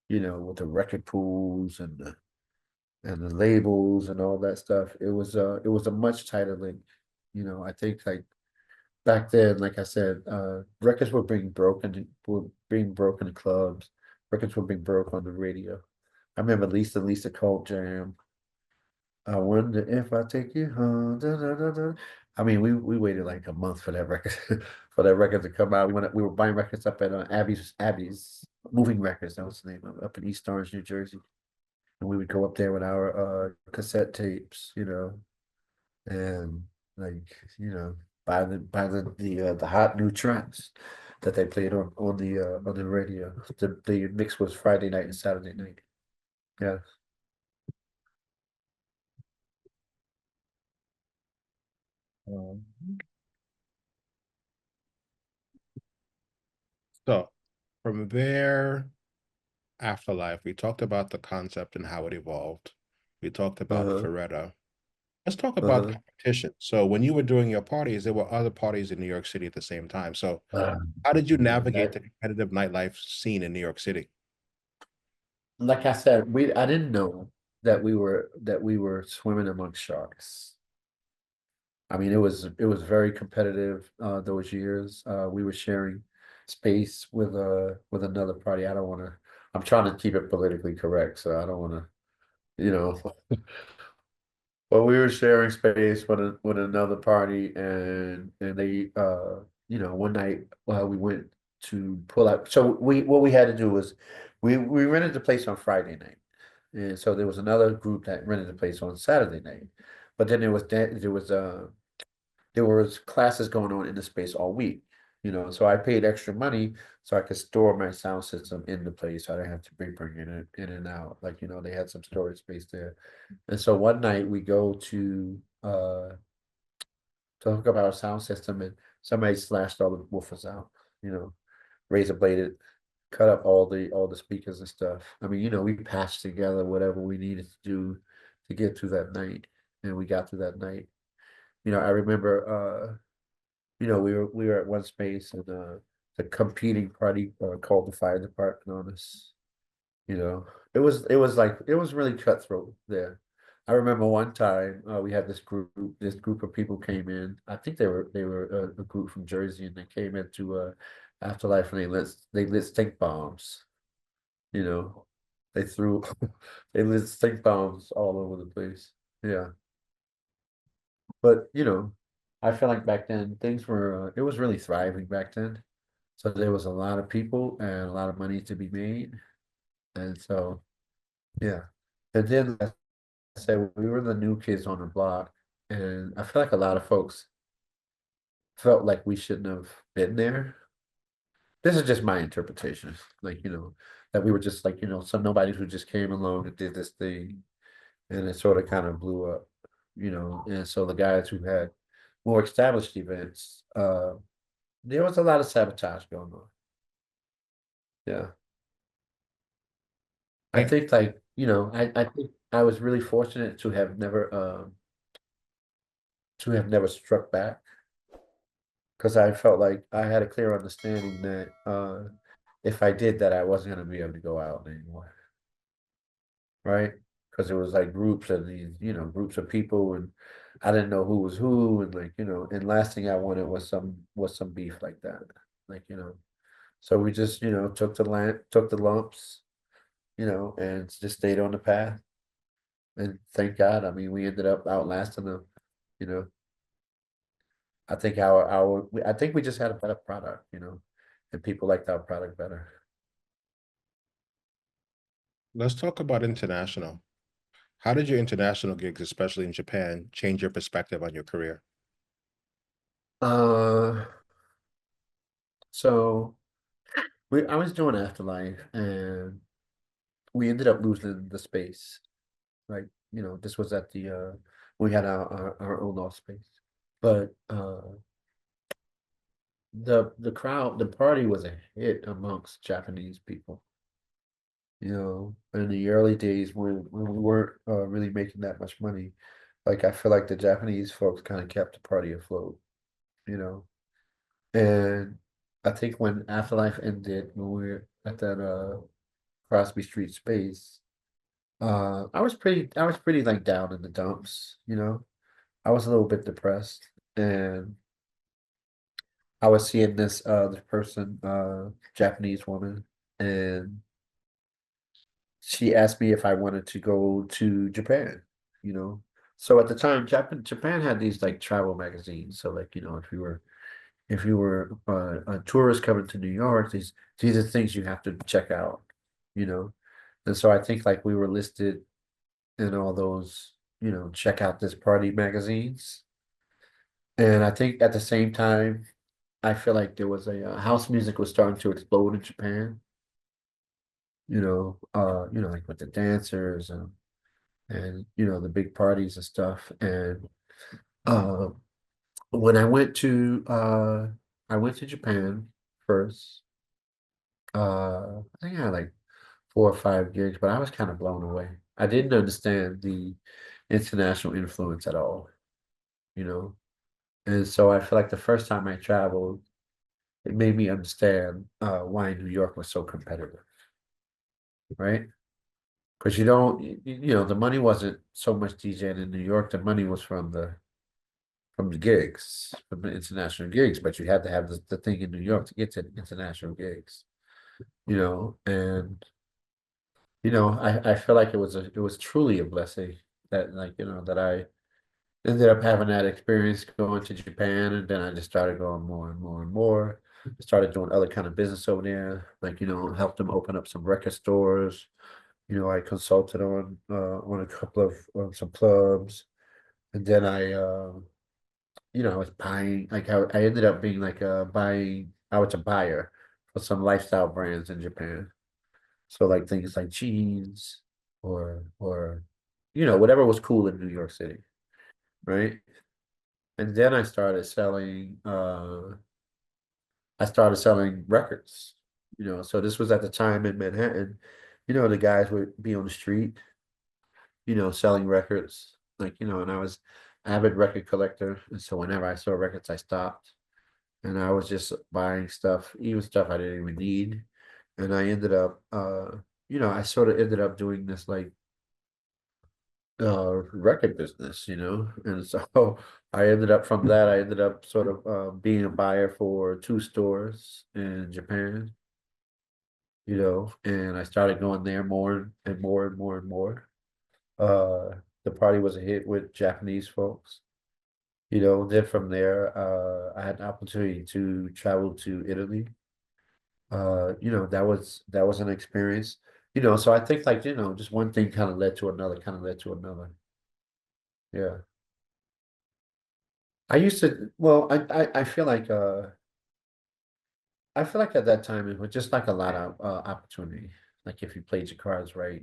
with the record pools and the labels and all that stuff. It was a much tighter link. I think like back then, like I said, records were being broken in clubs. Records were being broke on the radio. I remember Lisa Cult Jam. I wonder if I take you home. Da, da, da, da. I mean, we waited like a month for that record for that record to come out. We were buying records up at Abby's Moving Records. That was the name of it, up in East Orange, New Jersey. And we would go up there with our cassette tapes, and like by the hot new tracks that they played on the radio. The mix was Friday night and Saturday night. Yeah. Um, So from there, Afterlife, we talked about the concept and how it evolved. We talked about Uh-huh. Ferretta. Let's talk about Uh-huh. competition. So when you were doing your parties, there were other parties in New York City at the same time. So Uh, how did you navigate that the competitive nightlife scene in New York City? like I said, I didn't know that we were swimming among sharks. I mean, it was very competitive those years. We were sharing space with another party. I don't want to. I'm trying to keep it politically correct, so I don't want to, you know. But we were sharing space with another party, and they one night we went to pull out. So we what we had to do was we rented the place on Friday night, and so there was another group that rented the place on Saturday night, but then there was classes going on in the space all week, so I paid extra money so I could store my sound system in the place. So I didn't have to bring it in and out. Like, they had some storage space there. And so one night we go to hook up our sound system, and somebody slashed all the woofers out, you know, razor bladed, cut up all the speakers and stuff. I mean, we patched together whatever we needed to do to get through that night. And we got through that night. I remember we were at one space, and the competing party called the fire department on us. It was really cutthroat there. I remember one time we had this group of people came in. I think they were a group from Jersey, and they came into Afterlife, and they lit stink bombs. You know, they threw they lit stink bombs all over the place. Yeah, but I feel like back then things were it was really thriving back then. So there was a lot of people and a lot of money to be made, and so yeah. And then like I said, we were the new kids on the block, and I feel like a lot of folks felt like we shouldn't have been there. This is just my interpretation, like that we were just like some nobodies who just came along and did this thing, and it sort of kind of blew up, and so the guys who had more established events, there was a lot of sabotage going on. Yeah. I I, think like, I think I was really fortunate to have never struck back, because I felt like I had a clear understanding that if I did that, I wasn't going to be able to go out anymore, right? Because it was like groups of these, groups of people, and I didn't know who was who, and like, and last thing I wanted was some beef like that, like, so we just, took the lumps, and just stayed on the path. And thank God, I mean, we ended up outlasting them. You know, I think we just had a better product, and people liked our product better. let's talk about international. How did your international gigs, especially in Japan, change your perspective on your career? Uh, so I was doing Afterlife, and we ended up losing the space. Like, this was at we had our own off space. But the party was a hit amongst Japanese people. In the early days when we weren't really making that much money, like I feel like the Japanese folks kind of kept the party afloat, you know. And I think when Afterlife ended, when we were at that Crosby Street space, I was pretty like down in the dumps. I was a little bit depressed, and I was seeing this person, Japanese woman, and she asked me if I wanted to go to Japan, you know. So at the time, Japan had these like travel magazines. So like, if you were a tourist coming to New York, these are things you have to check out, you know. And so I think like we were listed in all those, check out this party magazines. And I think at the same time, I feel like there was house music was starting to explode in Japan, like with the dancers and the big parties and stuff. And uh when I went to Japan first. I think I had like 4 or 5 gigs, but I was kind of blown away. I didn't understand the international influence at all, you know. And so I feel like the first time I traveled, it made me understand why New York was so competitive, right? Because the money wasn't so much DJing in New York. The money was from from the gigs, from the international gigs, but you had to have the thing in New York to get to the international gigs, and I feel like it was truly a blessing that that I ended up having that experience going to Japan, and then I just started going more and more and more. I started doing other kind of business over there, like helped them open up some record stores. I consulted on a couple of on some clubs, and then I was buying like I ended up being like buying. I was a buyer for some lifestyle brands in Japan. So like things like jeans or whatever was cool in New York City, right? And then I started selling records. So this was at the time in Manhattan. The guys would be on the street, selling records. And I was avid record collector. And so whenever I saw records, I stopped. And I was just buying stuff, even stuff I didn't even need. And I ended up I sort of ended up doing this like record business, and so I ended up sort of being a buyer for two stores in Japan, and I started going there more and more and more and more. The party was a hit with Japanese folks, then from there, I had an opportunity to travel to Italy. That was an experience, so I think like, just one thing kind of led to another, kind of led to another. Yeah. I used to, well, I feel like at that time it was just like a lot of opportunity. Like if you played your cards right,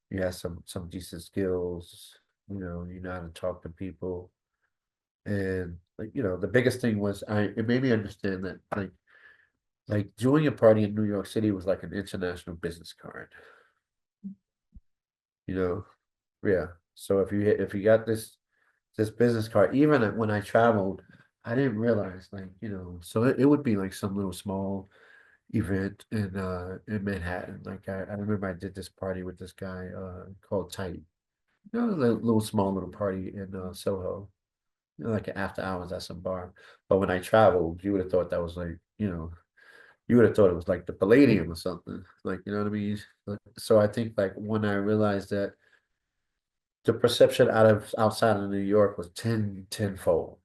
you had some decent skills, you know how to talk to people. And like, the biggest thing was it made me understand that like doing a party in New York City was like an international business card, you know? Yeah. So if you got this business card, even when I traveled, I didn't realize like, so it would be like some little small event in Manhattan. Like I remember I did this party with this guy called Tight. A little small little party in Soho. Like after hours at some bar. But when I traveled, you would have thought that was like, you would have thought it was like the Palladium or something. Like, you know what I mean? So I think like when I realized that the perception outside of New York was tenfold.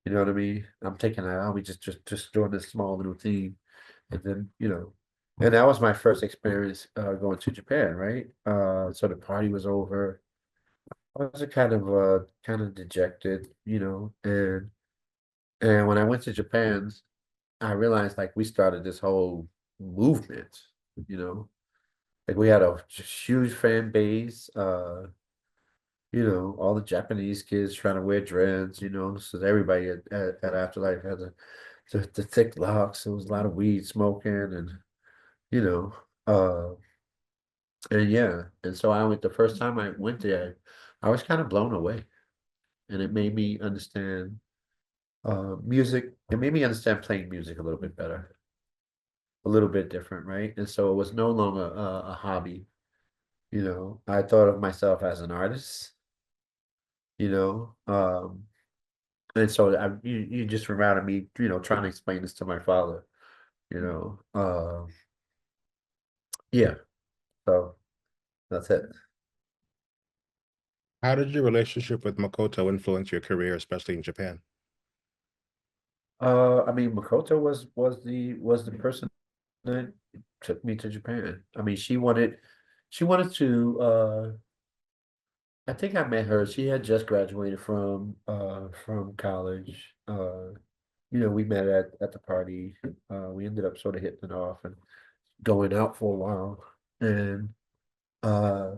You know what I mean? I'm taking that out. We just doing this small little thing. And then, and that was my first experience going to Japan, right? So the party was over. I was kind of dejected, and when I went to Japan, I realized like we started this whole movement, you know. Like we had a huge fan base, all the Japanese kids trying to wear dreads, so everybody at Afterlife had the thick locks. There was a lot of weed smoking and you know, uh, and yeah, and so I went the first time I went there, I was kind of blown away, and it made me understand music. It made me understand playing music a little bit better, a little bit different, right? And so it was no longer a hobby. I thought of myself as an artist, you know, um, and so you just reminded me, trying to explain this to my father, you know, yeah. So that's it. How did your relationship with Makoto influence your career, especially in Japan? I mean, Makoto was the person that took me to Japan. I mean, she wanted to I think I met her. She had just graduated from college. We met at the party. We ended up sort of hitting it off and going out for a while. And uh,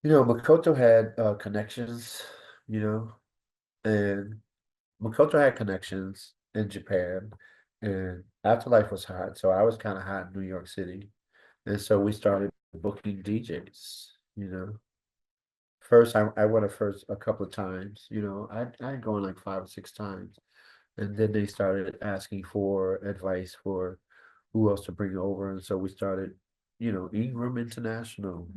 Makoto had connections, you know, and Makoto had connections in Japan, and Afterlife was hot, so I was kind of hot in New York City, and so we started booking DJs. First I went a first a couple of times. I'd gone like 5 or 6 times, and then they started asking for advice for who else to bring over, and so we started, Ingram International.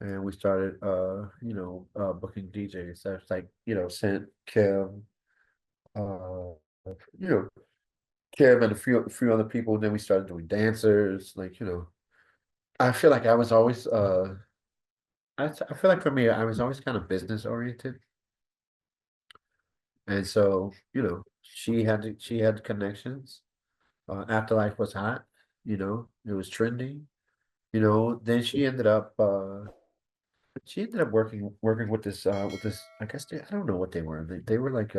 and we started booking DJs. That's like, Sent, Kim, uh, you know, Kim and a few other people. And then we started doing dancers, I feel like I was always I feel like for me, I was always kind of business oriented. And so, she had connections. Afterlife was hot, it was trending, then she ended up working with this, I guess I don't know what they were. They were like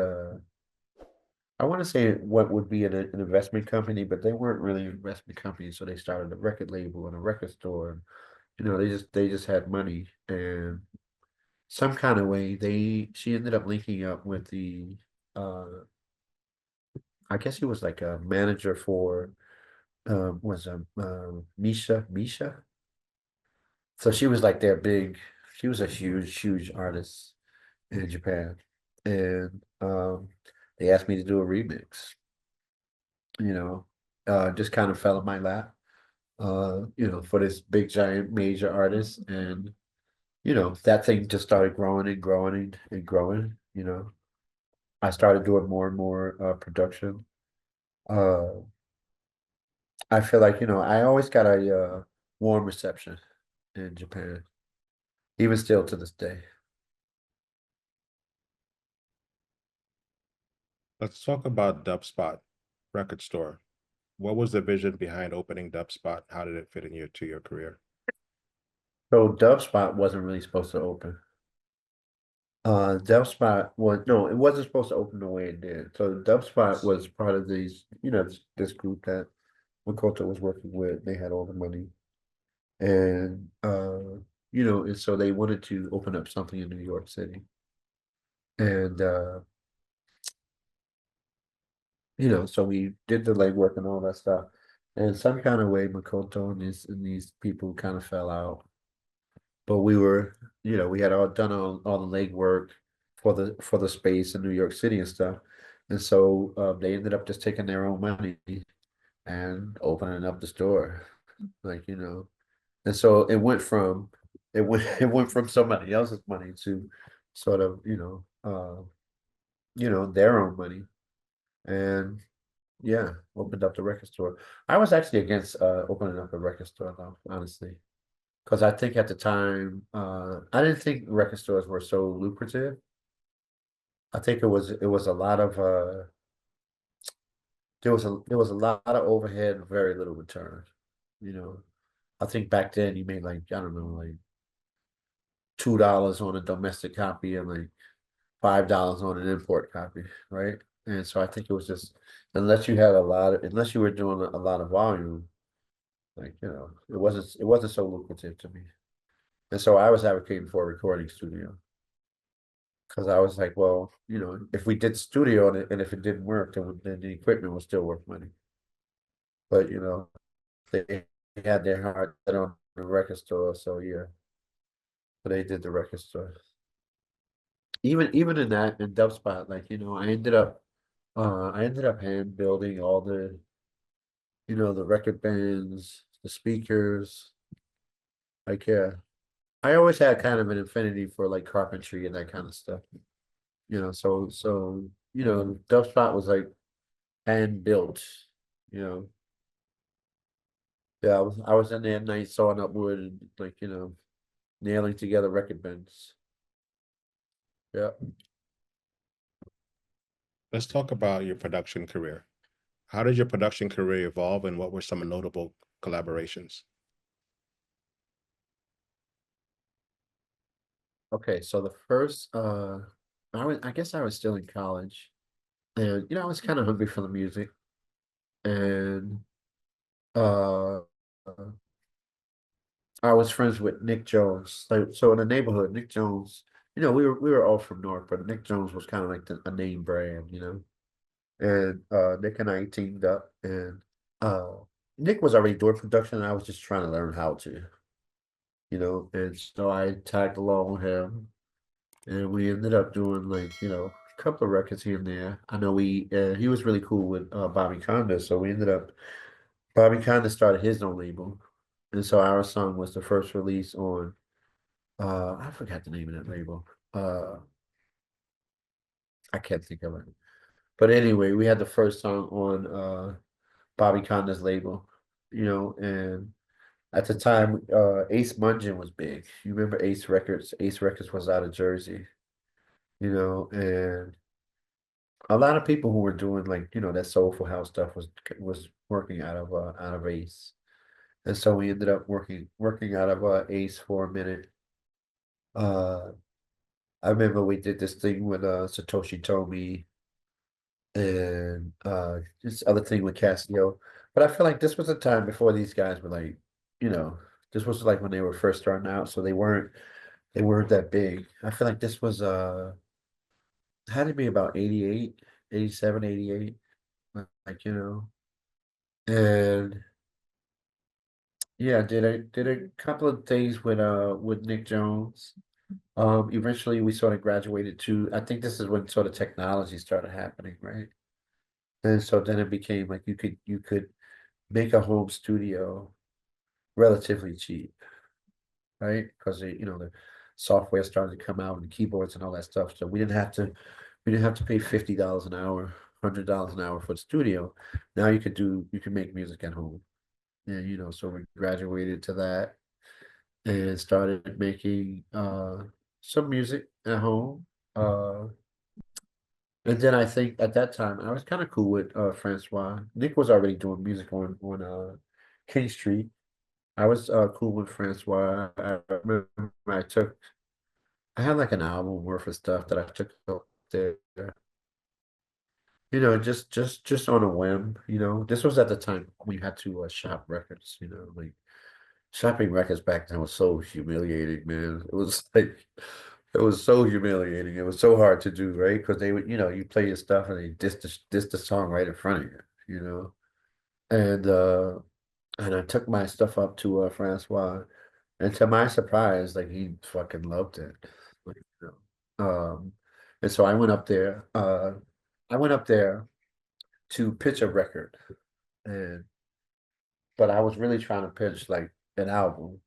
I want to say what would be an investment company, but they weren't really an investment company, so they started a record label and a record store. They just had money, and some kind of way she ended up linking up with the uh I guess he was like a manager for was Misha. So she was like their big, she was a huge artist in Japan. And they asked me to do a remix, you know, just kind of fell in my lap, for this big giant major artist. And, that thing just started growing and growing and growing. I started doing more and more production. Uh I feel like, I always got a warm reception in Japan, even still to this day. Let's talk about Dubspot record store. What was the vision behind opening Dubspot? How did it fit to your career? So Dubspot wasn't really supposed to open. Dubspot was no, it wasn't supposed to open the way it did. So Dubspot was part of this group that Makoto was working with. They had all the money, and and so they wanted to open up something in New York City, and so we did the legwork and all that stuff. And some kind of way, Makoto and these people kind of fell out. But we had all done all the legwork for the space in New York City and stuff. And so they ended up just taking their own money and opening up the store. And so it went from somebody else's money to sort of, their own money. And yeah, opened up the record store. I was actually against opening up a record store though, honestly. Because I think at the time, I didn't think record stores were so lucrative. I think it was a lot of there was a lot of overhead, very little return. You know, I think back then you made like, I don't know, like $2 on a domestic copy and like $5 on an import copy, right? And so I think it was just, unless you were doing a lot of volume, like, it wasn't so lucrative to me. And so I was advocating for a recording studio. Because I was like, well, if we did studio and if it didn't work, then the equipment was still worth money. But they had their heart set on the record store, so yeah, so they did the record store. Even in Dubspot, like I ended up hand building all the record bands, the speakers. Like, yeah, I always had kind of an affinity for like carpentry and that kind of stuff. So Dubspot was like hand built. You know, yeah, I was in there at night sawing up wood and like nailing together record bins. Yeah. Let's talk about your production career. How did your production career evolve and what were some notable collaborations? Okay, so the first I guess I was still in college, and I was kind of hungry for the music, and uh I was friends with Nick Jones. So in the neighborhood, Nick Jones, we were all from North, but Nick Jones was kind of like a name brand. And Nick and I teamed up, and uh Nick was already doing production and I was just trying to learn how to. And so I tagged along with him, and we ended up doing like, a couple of records here and there. I know he was really cool with Bobby Conda, so Bobby Conda started his own label. And so our song was the first release on I forgot the name of that label. Uh, I can't think of it. But anyway, we had the first song on Bobby Conda's label, and at the time, Ace Mungeon was big. You remember Ace Records? Ace Records was out of Jersey, and a lot of people who were doing like, that soulful house stuff was working out of Ace. And so we ended up working out of Ace for a minute. Uh I remember we did this thing with Satoshi Tomi and this other thing with Casio. But I feel like this was a time before these guys were like, you know, this was like when they were first starting out, so they weren't that big. I feel like this was had to be about 88, 87, 88, like, and yeah, did a couple of things with Nick Jones. Eventually we sort of graduated to, I think this is when sort of technology started happening, right? And so then it became like you could make a home studio relatively cheap, right? Because the software started to come out and the keyboards and all that stuff. So we didn't have to pay $50 an hour, $100 an hour for the studio. Now you can make music at home. And so we graduated to that and started making some music at home. Uh and then I think at that time I was kind of cool with Francois. Nick was already doing music on King Street. I was cool with Francois. I remember I had like an album worth of stuff that I took up there. Just on a whim. This was at the time we had to shop records. Like shopping records back then was so humiliating, man. It was like it was so humiliating. It was so hard to do, right? Because they would, you play your stuff and they diss the song right in front of you. And I took my stuff up to Francois, and to my surprise, like he fucking loved it. Like, and so I went up there to pitch a record, and but I was really trying to pitch like an album.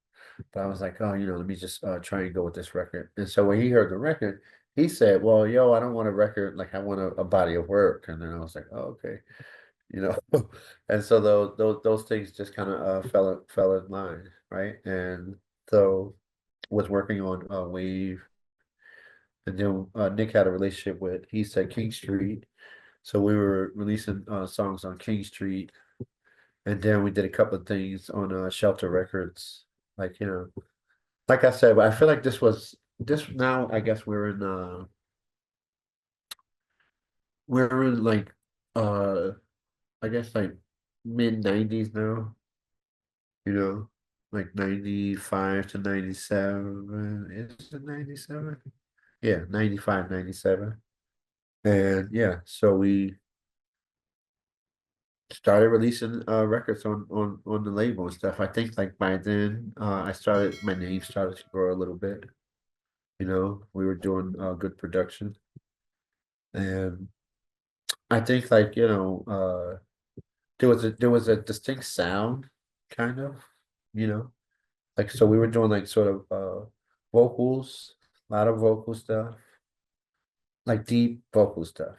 But I was like, oh, let me just try and go with this record. And so when he heard the record, he said, well, yo, I don't want a record, like I want a body of work. And then I was like, oh, okay, you know. And so those things just kind of fell in line, right? And so was working on Wave, and then Nick had a relationship with, he said, King Street. So we were releasing songs on King Street, and then we did a couple of things on Shelter Records, like like I said. But I feel like this now. I guess we're in like uh I guess like mid 90s now. You know, like 95 to 97. Is it 97? Yeah, 95, 97. And yeah, so we started releasing records on the label and stuff. I think like by then my name started to grow a little bit. We were doing good production, and I think like there was a distinct sound, kind of, you know like, so we were doing like sort of vocals, a lot of vocal stuff, like deep vocal stuff,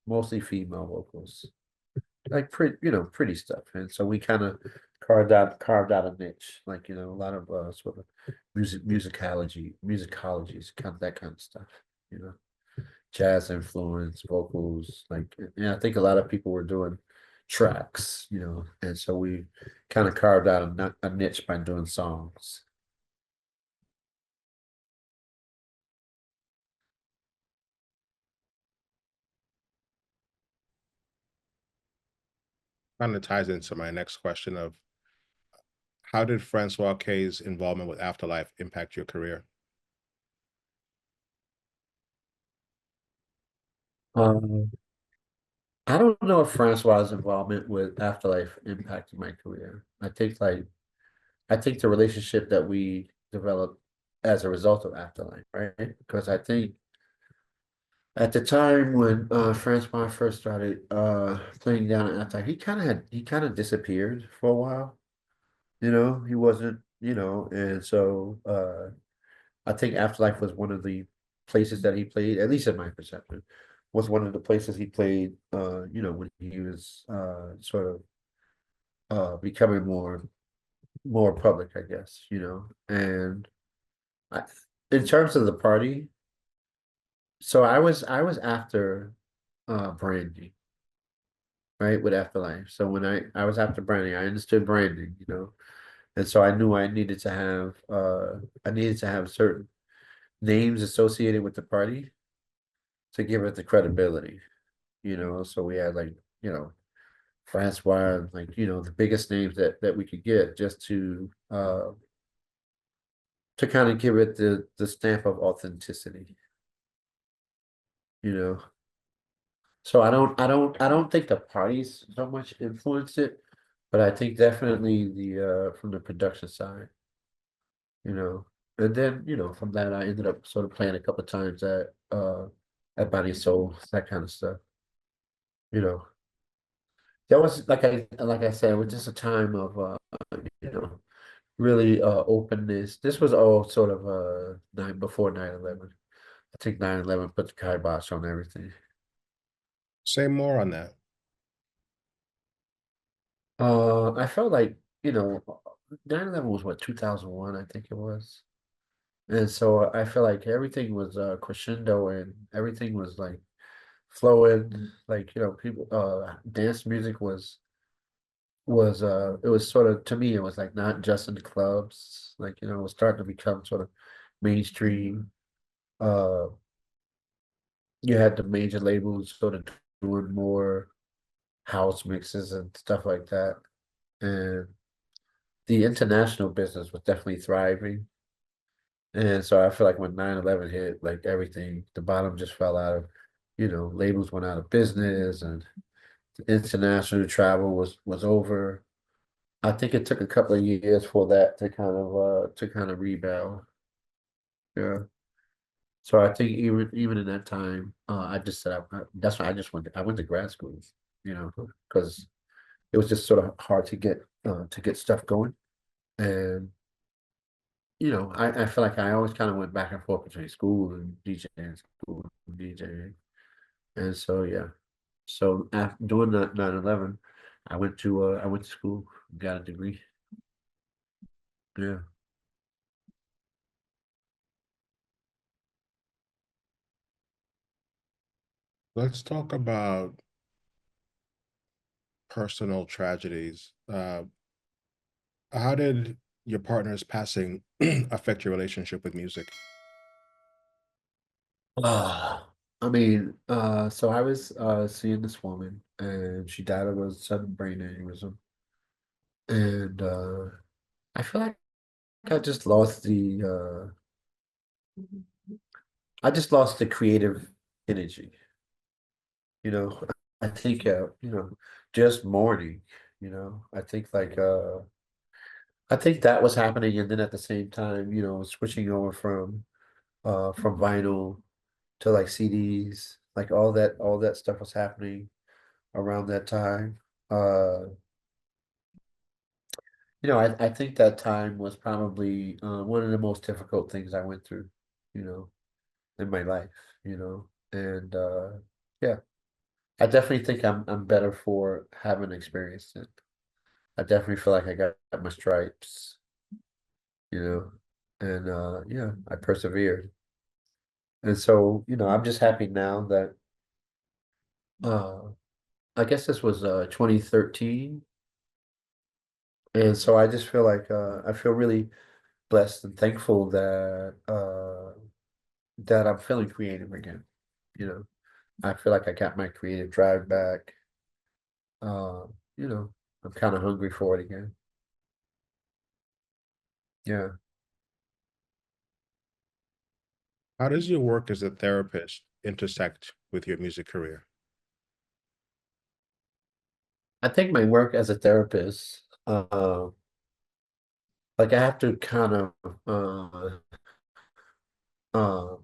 mostly female vocals, like pretty stuff. And so we kind of carved out a niche, like a lot of sort of musicologies, kind of that kind of stuff, you know, jazz influence, vocals, like, and I think a lot of people were doing tracks, and so we kind of carved out a niche by doing songs. Kind of ties into my next question of how did Francois K's involvement with Afterlife impact your career? Um, I don't know if Francois' involvement with Afterlife impacted my career. I think the relationship that we developed as a result of Afterlife, right? Because I think at the time when Francois first started playing down at Afterlife, he kind of disappeared for a while. He wasn't, and so I think Afterlife was one of the places that he played, at least in my perception, was one of the places he played, when he was sort of becoming more public, I guess, And I, in terms of the party, so I was after branding, right, with Afterlife. So when I was after branding, I understood branding. And so I knew I needed to have certain names associated with the party to give it the credibility. So we had like, you know, Francois, like, the biggest names that we could get just to kind of give it the stamp of authenticity, you know. So I don't think the parties so much influenced it, but I think definitely the from the production side, you know. And then, from that I ended up sort of playing a couple of times at Body Soul, that kind of stuff, you know. That was like I said, it was just a time of you know, really openness. This was all sort of nine before 9/11. I think 9/11 put the kibosh on everything. Say more on that. I felt like, 9/11 was what, 2001, I think it was. And so I feel like everything was crescendo and everything was like flowing, like, people dance music was it was sort of, to me, it was like not just in the clubs, like, it was starting to become sort of mainstream. Uh you had the major labels sort of doing more house mixes and stuff like that. And the international business was definitely thriving. And so I feel like when 9/11 hit, like everything, the bottom just fell out of, labels went out of business and international travel was over. I think it took a couple of years for that to kind of rebound. Yeah. So I think even in that time, I just said that's why I went to grad school, because it was just sort of hard to get stuff going. And I feel like I always kind of went back and forth between school and DJing. And so yeah. So after doing that 9/11, I went to school, got a degree. Yeah. Let's talk about personal tragedies. How did your partner's passing affect your relationship with music? I mean, so I was seeing this woman and she died of a sudden brain aneurysm. And I feel like I just lost the creative energy. You know, I think just mourning, I think that was happening, and then at the same time, switching over from vinyl to like CDs, like all that stuff was happening around that time. Uh, I think that time was probably one of the most difficult things I went through, you know, in my life, and yeah, I definitely think I'm better for having experienced it. I definitely feel like I got my stripes, you know, and yeah, I persevered. And so, I'm just happy now that uh I guess this was 2013. And so I just feel like I feel really blessed and thankful that I'm feeling creative again. You know, I feel like I got my creative drive back. Uh, you know, I'm kind of hungry for it again. Yeah. How does your work as a therapist intersect with your music career? I think my work as a therapist, like I have to kind of uh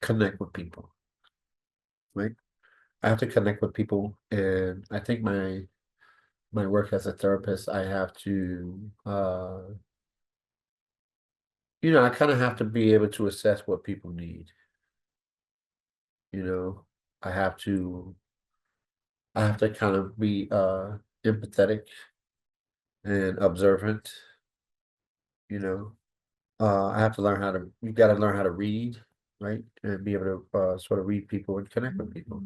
connect with people, right? I have to connect with people, and I think my work as a therapist, I have to I kind of have to be able to assess what people need. You know, I have to I have to kind of be empathetic and observant, you know. I have to learn how to you got to learn how to read, right? And be able to sort of read people and connect with people.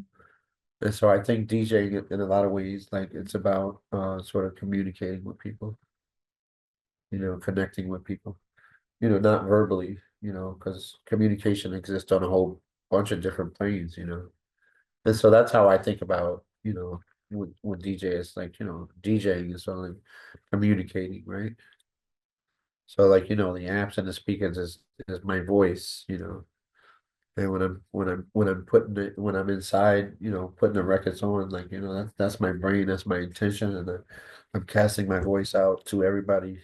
And so I think DJing in a lot of ways, like it's about sort of communicating with people, connecting with people, not verbally, because communication exists on a whole bunch of different planes, And so that's how I think about, when DJ is like, DJing is only communicating, right? So like, the amps and the speakers is my voice, And when I'm putting it when I'm inside, putting the records on, like, that's my brain, that's my intention, and I'm casting my voice out to everybody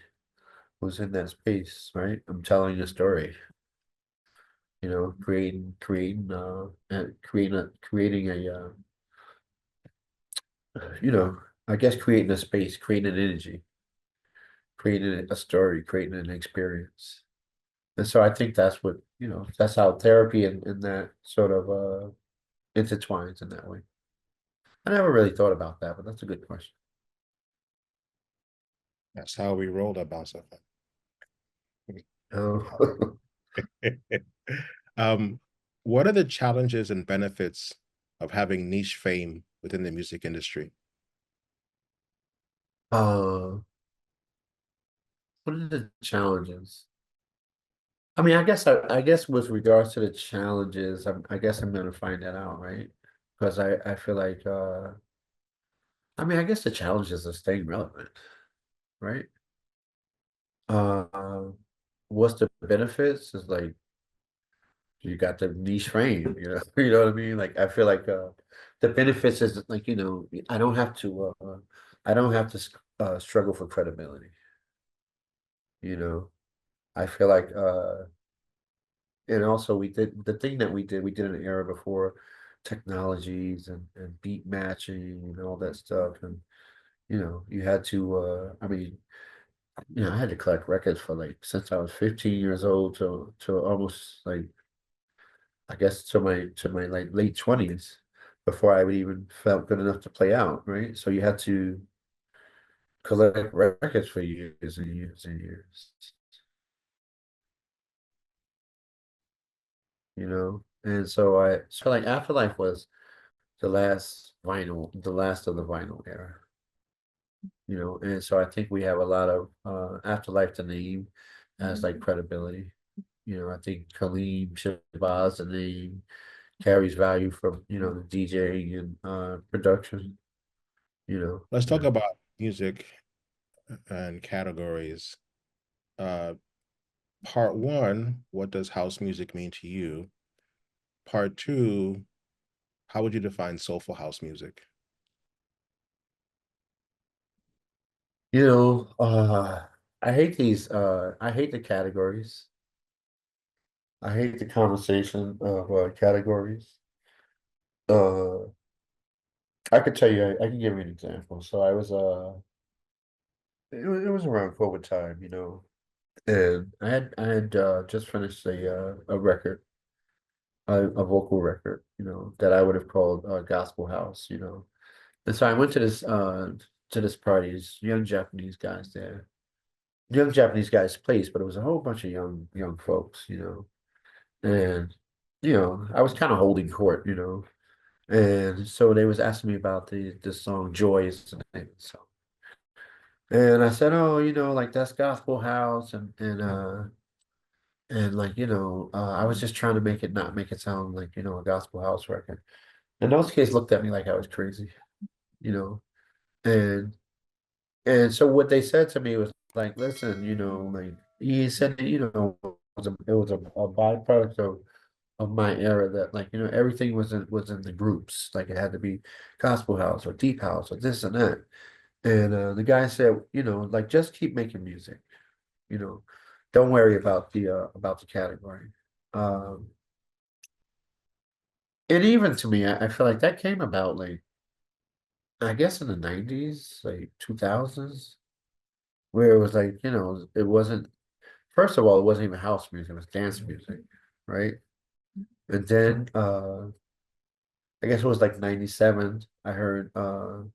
who's in that space, right? I'm telling a story, creating you know, I guess creating a space, creating an energy, creating a story, creating an experience. And so I think that's how therapy and that sort of intertwines in that way. I never really thought about that, but that's a good question. That's how we rolled at BounceFM. Oh, Um, what are the challenges and benefits of having niche fame within the music industry? uh, what are the challenges? I mean, I guess with regards to the challenges, I guess I'm gonna find that out, right? Because I feel like I mean, I guess the challenges are staying relevant, right? Uh, what's the benefits? Is like you got the niche frame, you know what I mean? Like I feel like the benefits is like, I don't have to struggle for credibility, you know. I feel like and also we did the thing that we did in an era before technologies and beat matching and all that stuff. And you had to I mean, I had to collect records for like since I was 15 years old to almost like I guess to my like late 20s before I would even felt good enough to play out, right? So you had to collect records for years and years and years, And so like Afterlife was the last of the vinyl era, And so I think we have a lot of Afterlife to name as like credibility. I think Kalim, Shabazz, the name carries value from, the DJing and production, Let's talk yeah. about music and categories. Uh, Part one, what does house music mean to you? Part two, how would you define soulful house music? You know, I hate the categories. I hate the conversation of categories. Uh I could tell you, I can give you an example. So I was it was around COVID time, and I had just finished a record, a vocal record, that I would have called gospel house, And so I went to this party, these young Japanese guys there. Young Japanese guys place, but it was a whole bunch of young folks, And I was kind of holding court, And so they was asking me about the song Joy is the name of the song. And I said, oh, like that's gospel house and like, I was just trying to make it not make it sound like, a gospel house record. And those kids looked at me like I was crazy, you know. And so what they said to me was like, listen, like he said, it was a byproduct of my era that like, everything was in the groups. Like it had to be gospel house or deep house or this and that. And the guy said, like just keep making music, you know, don't worry about the category. Um, and even to me, I feel like that came about like I guess in the 90s, like 2000s, where it was like, it wasn't first of all, it wasn't even house music, it was dance music, right? And then I guess it was like 97. I heard the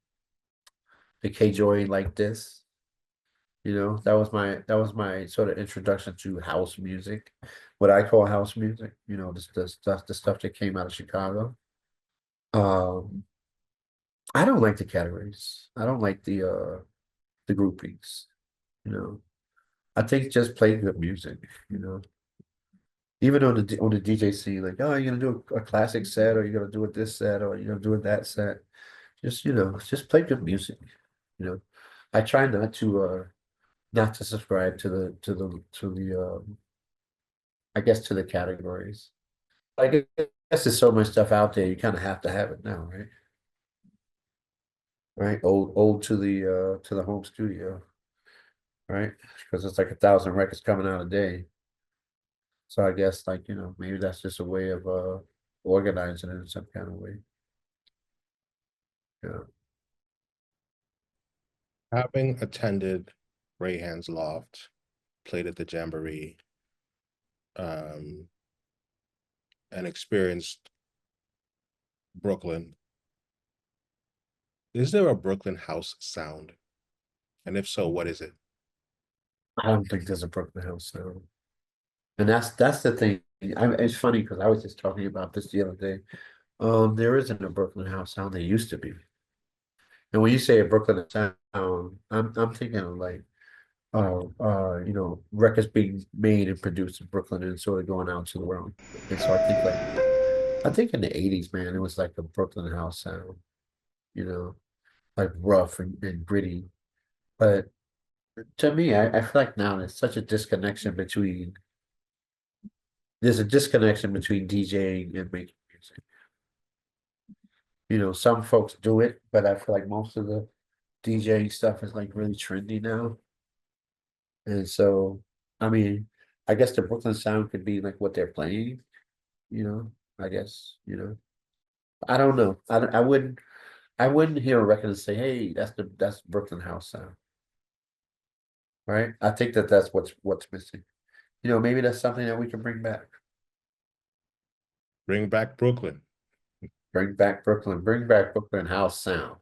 K Joy like this. That was my sort of introduction to house music, what I call house music, the stuff that came out of Chicago. Um, I don't like the categories. I don't like the groupings, you know. I think just play good music, you know. Even on the DJ scene, like, oh, you're gonna do a classic set, or you're gonna do it this set, or you're gonna do it that set. Just play good music, you know. I try not to subscribe to the I guess to the categories. I guess there's so much stuff out there, you kind of have to have it now, right? Right? Old to the home studio, right? Because it's like 1,000 records coming out a day. So I guess like, maybe that's just a way of organizing it in some kind of way. Yeah. Having attended Rayhan's Loft, played at the Jamboree, um, and experienced Brooklyn, is there a Brooklyn house sound? And if so, what is it? I don't think there's a Brooklyn House sound. And that's the thing. It's funny because I was just talking about this the other day. There isn't a Brooklyn House sound. There used to be. And when you say a Brooklyn sound, I'm thinking of like records being made and produced in Brooklyn and sort of going out to the world. And so I think in the 80s, man, it was like a Brooklyn house sound, you know, like rough and gritty. But to me, I feel like now there's a disconnection between DJing and making music. Some folks do it, but I feel like most of the DJing stuff is like really trendy now. And so, I mean, I guess the Brooklyn sound could be like what they're playing, you know, I guess, I don't know. I wouldn't hear a record and say, hey, that's Brooklyn house sound, right? I think that's what's missing. Maybe that's something that we can bring back. Bring back Brooklyn. Bring back Brooklyn house sound.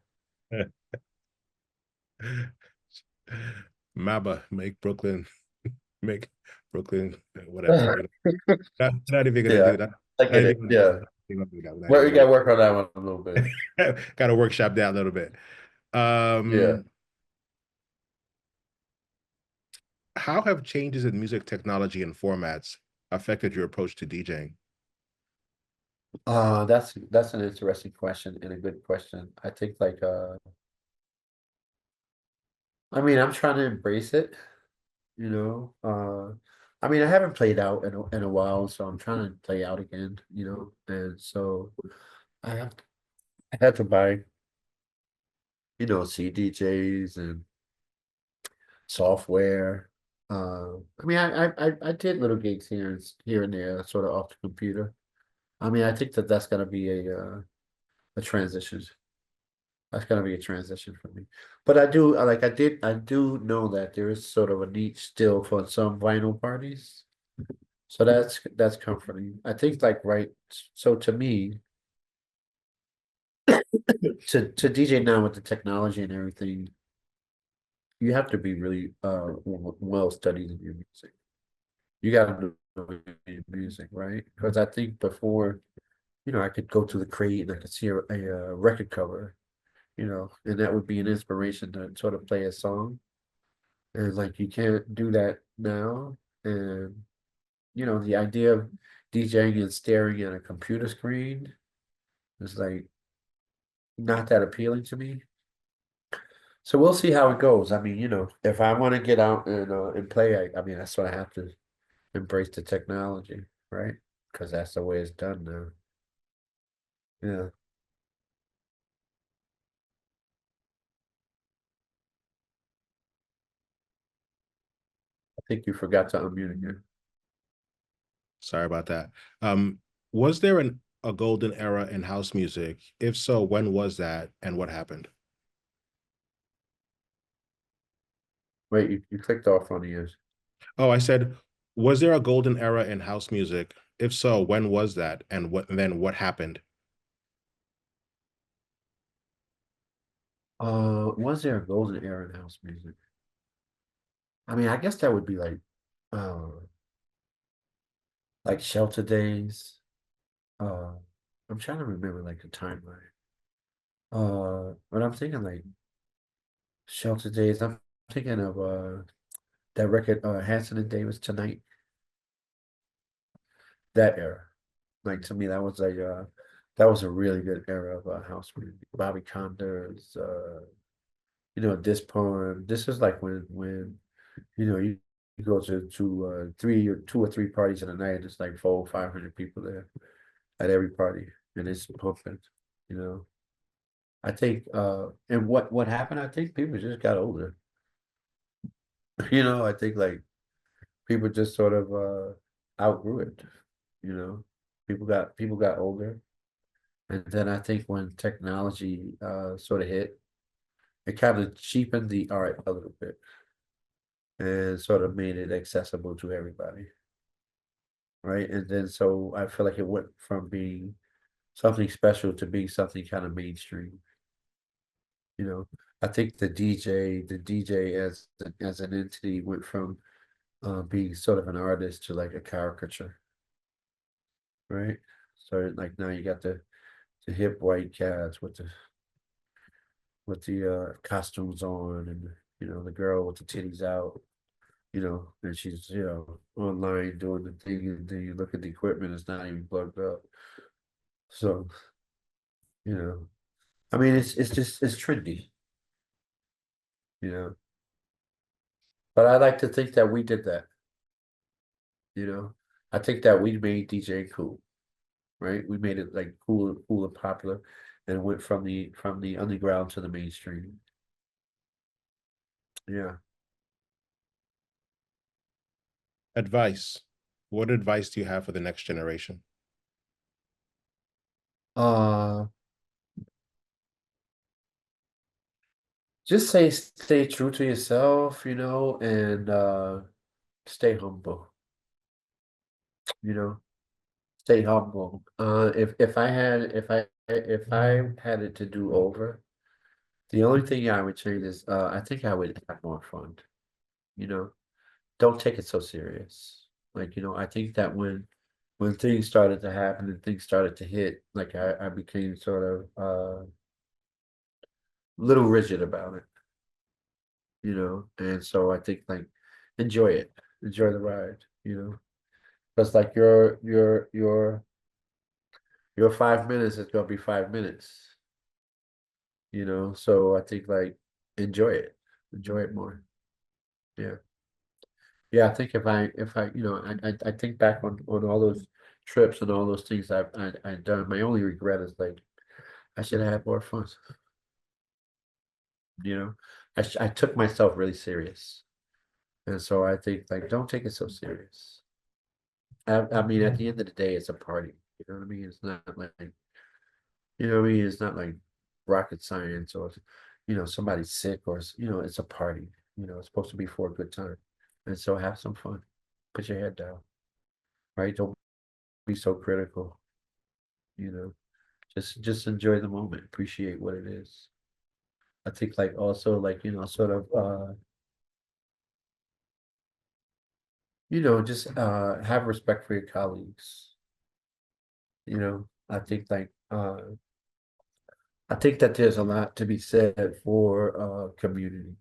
Maba, make Brooklyn, whatever. Not even gonna Yeah, do that. I Not get even it. gonna do Yeah. that. Not Well, even we gonna gotta work on that one a little bit. got to workshop that a little bit. Yeah. How have changes in music technology and formats affected your approach to DJing? That's an interesting question and a good question. I think like I mean I'm trying to embrace it, you know. I mean I haven't played out in a while, so I'm trying to play out again, and so I have I had to buy, CDJs and software. I mean I did little gigs here and there, sort of off the computer. I mean I think that's gonna be a transition. That's gonna be a transition for me. But I do know that there is sort of a need still for some vinyl parties. So that's comforting. I think like right, so to me, to DJ now with the technology and everything, you have to be really well studied in your music. You gotta know your music, right? Because I think before, I could go to the crate and I could see a record cover, and that would be an inspiration to sort of play a song. And like you can't do that now. And the idea of DJing and staring at a computer screen is like not that appealing to me. So we'll see how it goes. I mean, if I want to get out and play, I mean that's what I have to embrace the technology, right? Because that's the way it's done now. Yeah. I think you forgot to unmute again. Sorry about that. Was there a golden era in house music? If so, when was that and what happened? Wait, you clicked off on the ears. Oh, I said, Was there a golden era in house music? If so, when was that? And what happened? Was there a golden era in house music? I mean, I guess that would be uh, like Shelter Days. Uh, I'm trying to remember like the timeline. But I'm thinking like Shelter Days. I'm thinking of that record, Hanson and Davis Tonight. That era. Like to me, that was a really good era of house music. Bobby Conder's, this poem. This is like when you go to three or two or three parties in a night. It's like 400 or 500 people there at every party, and it's pumping. You know, I think and what happened? I think people just got older. I think like people just sort of outgrew it. You know, people got older, and then I think when technology sort of hit, it kind of cheapened the art a little bit and sort of made it accessible to everybody, right? And then so I feel like it went from being something special to being something kind of mainstream. You know, I think the DJ as an entity went from being sort of an artist to like a caricature, right? So like now you got the hip white cats with the costumes on, and the girl with the titties out, and she's online doing the thing, and then you look at the equipment, it's not even plugged up. So you know, I mean, it's just it's trendy, you know. But I like to think that we did that, you know. I think that we made DJ cool, right? We made it like cool and popular, and went from the underground to the mainstream. Yeah. Advice. What advice do you have for the next generation? Uh, just stay true to yourself, and stay humble, you know. Stay humble. If I had it to do over, the only thing I would change is I think I would have more fun. You know, don't take it so serious. Like, I think that when things started to happen and things started to hit, like I became sort of little rigid about it, and so I think like enjoy it, enjoy the ride, because like your 5 minutes is gonna be 5 minutes, so I think like enjoy it more. Yeah. Yeah, I think if I I think back on all those trips and all those things I've done. My only regret is like I should have had more fun. You know, I took myself really serious, and so I think like don't take it so serious. I mean, at the end of the day, it's a party. You know what I mean? It's not like what I mean. It's not like rocket science or somebody's sick or it's a party. It's supposed to be for a good time, and so have some fun. Put your head down, right? Don't be so critical. You know, just enjoy the moment, appreciate what it is. I think like also like sort of just have respect for your colleagues. I think like I think that there's a lot to be said for community,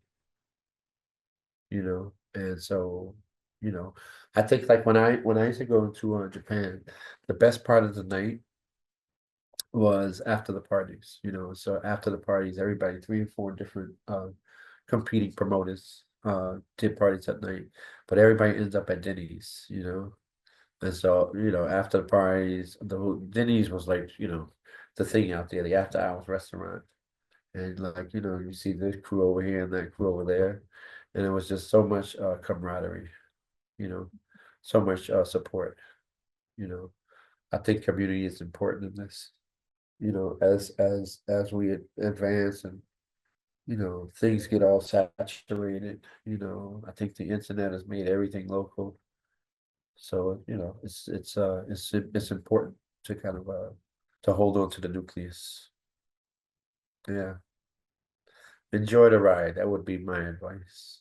and so I think like when I used to go to Japan, the best part of the night was after the parties, so after the parties, everybody, three or four different competing promoters did parties at night, but everybody ends up at Denny's, and so after the parties, Denny's was like the thing out there, the after hours restaurant, and like you see this crew over here and that crew over there, and it was just so much camaraderie, you know so much support. you know I think community is important in this, as we advance, and things get all saturated. I think the internet has made everything local, So, it's important to kind of to hold on to the nucleus. Yeah. Enjoy the ride. That would be my advice.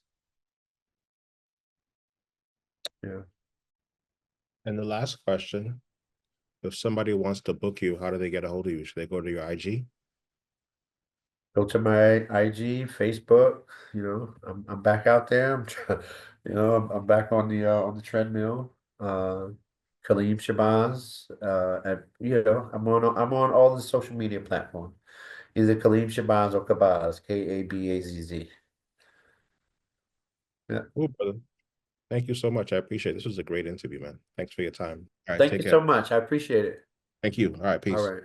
Yeah. And the last question, if somebody wants to book you, how do they get a hold of you? Should they go to your IG? Go to my IG, Facebook, I'm back out there. I'm trying, I'm back on the treadmill. Kalim Shabazz. And I'm on all the social media platforms. Either Kalim Shabazz or Kabaz, Kabazz. Yeah. Oh, brother. Thank you so much. I appreciate it. This was a great interview, man. Thanks for your time. All right, Thank take you care. so much. I appreciate it. Thank you. All right, All peace. right.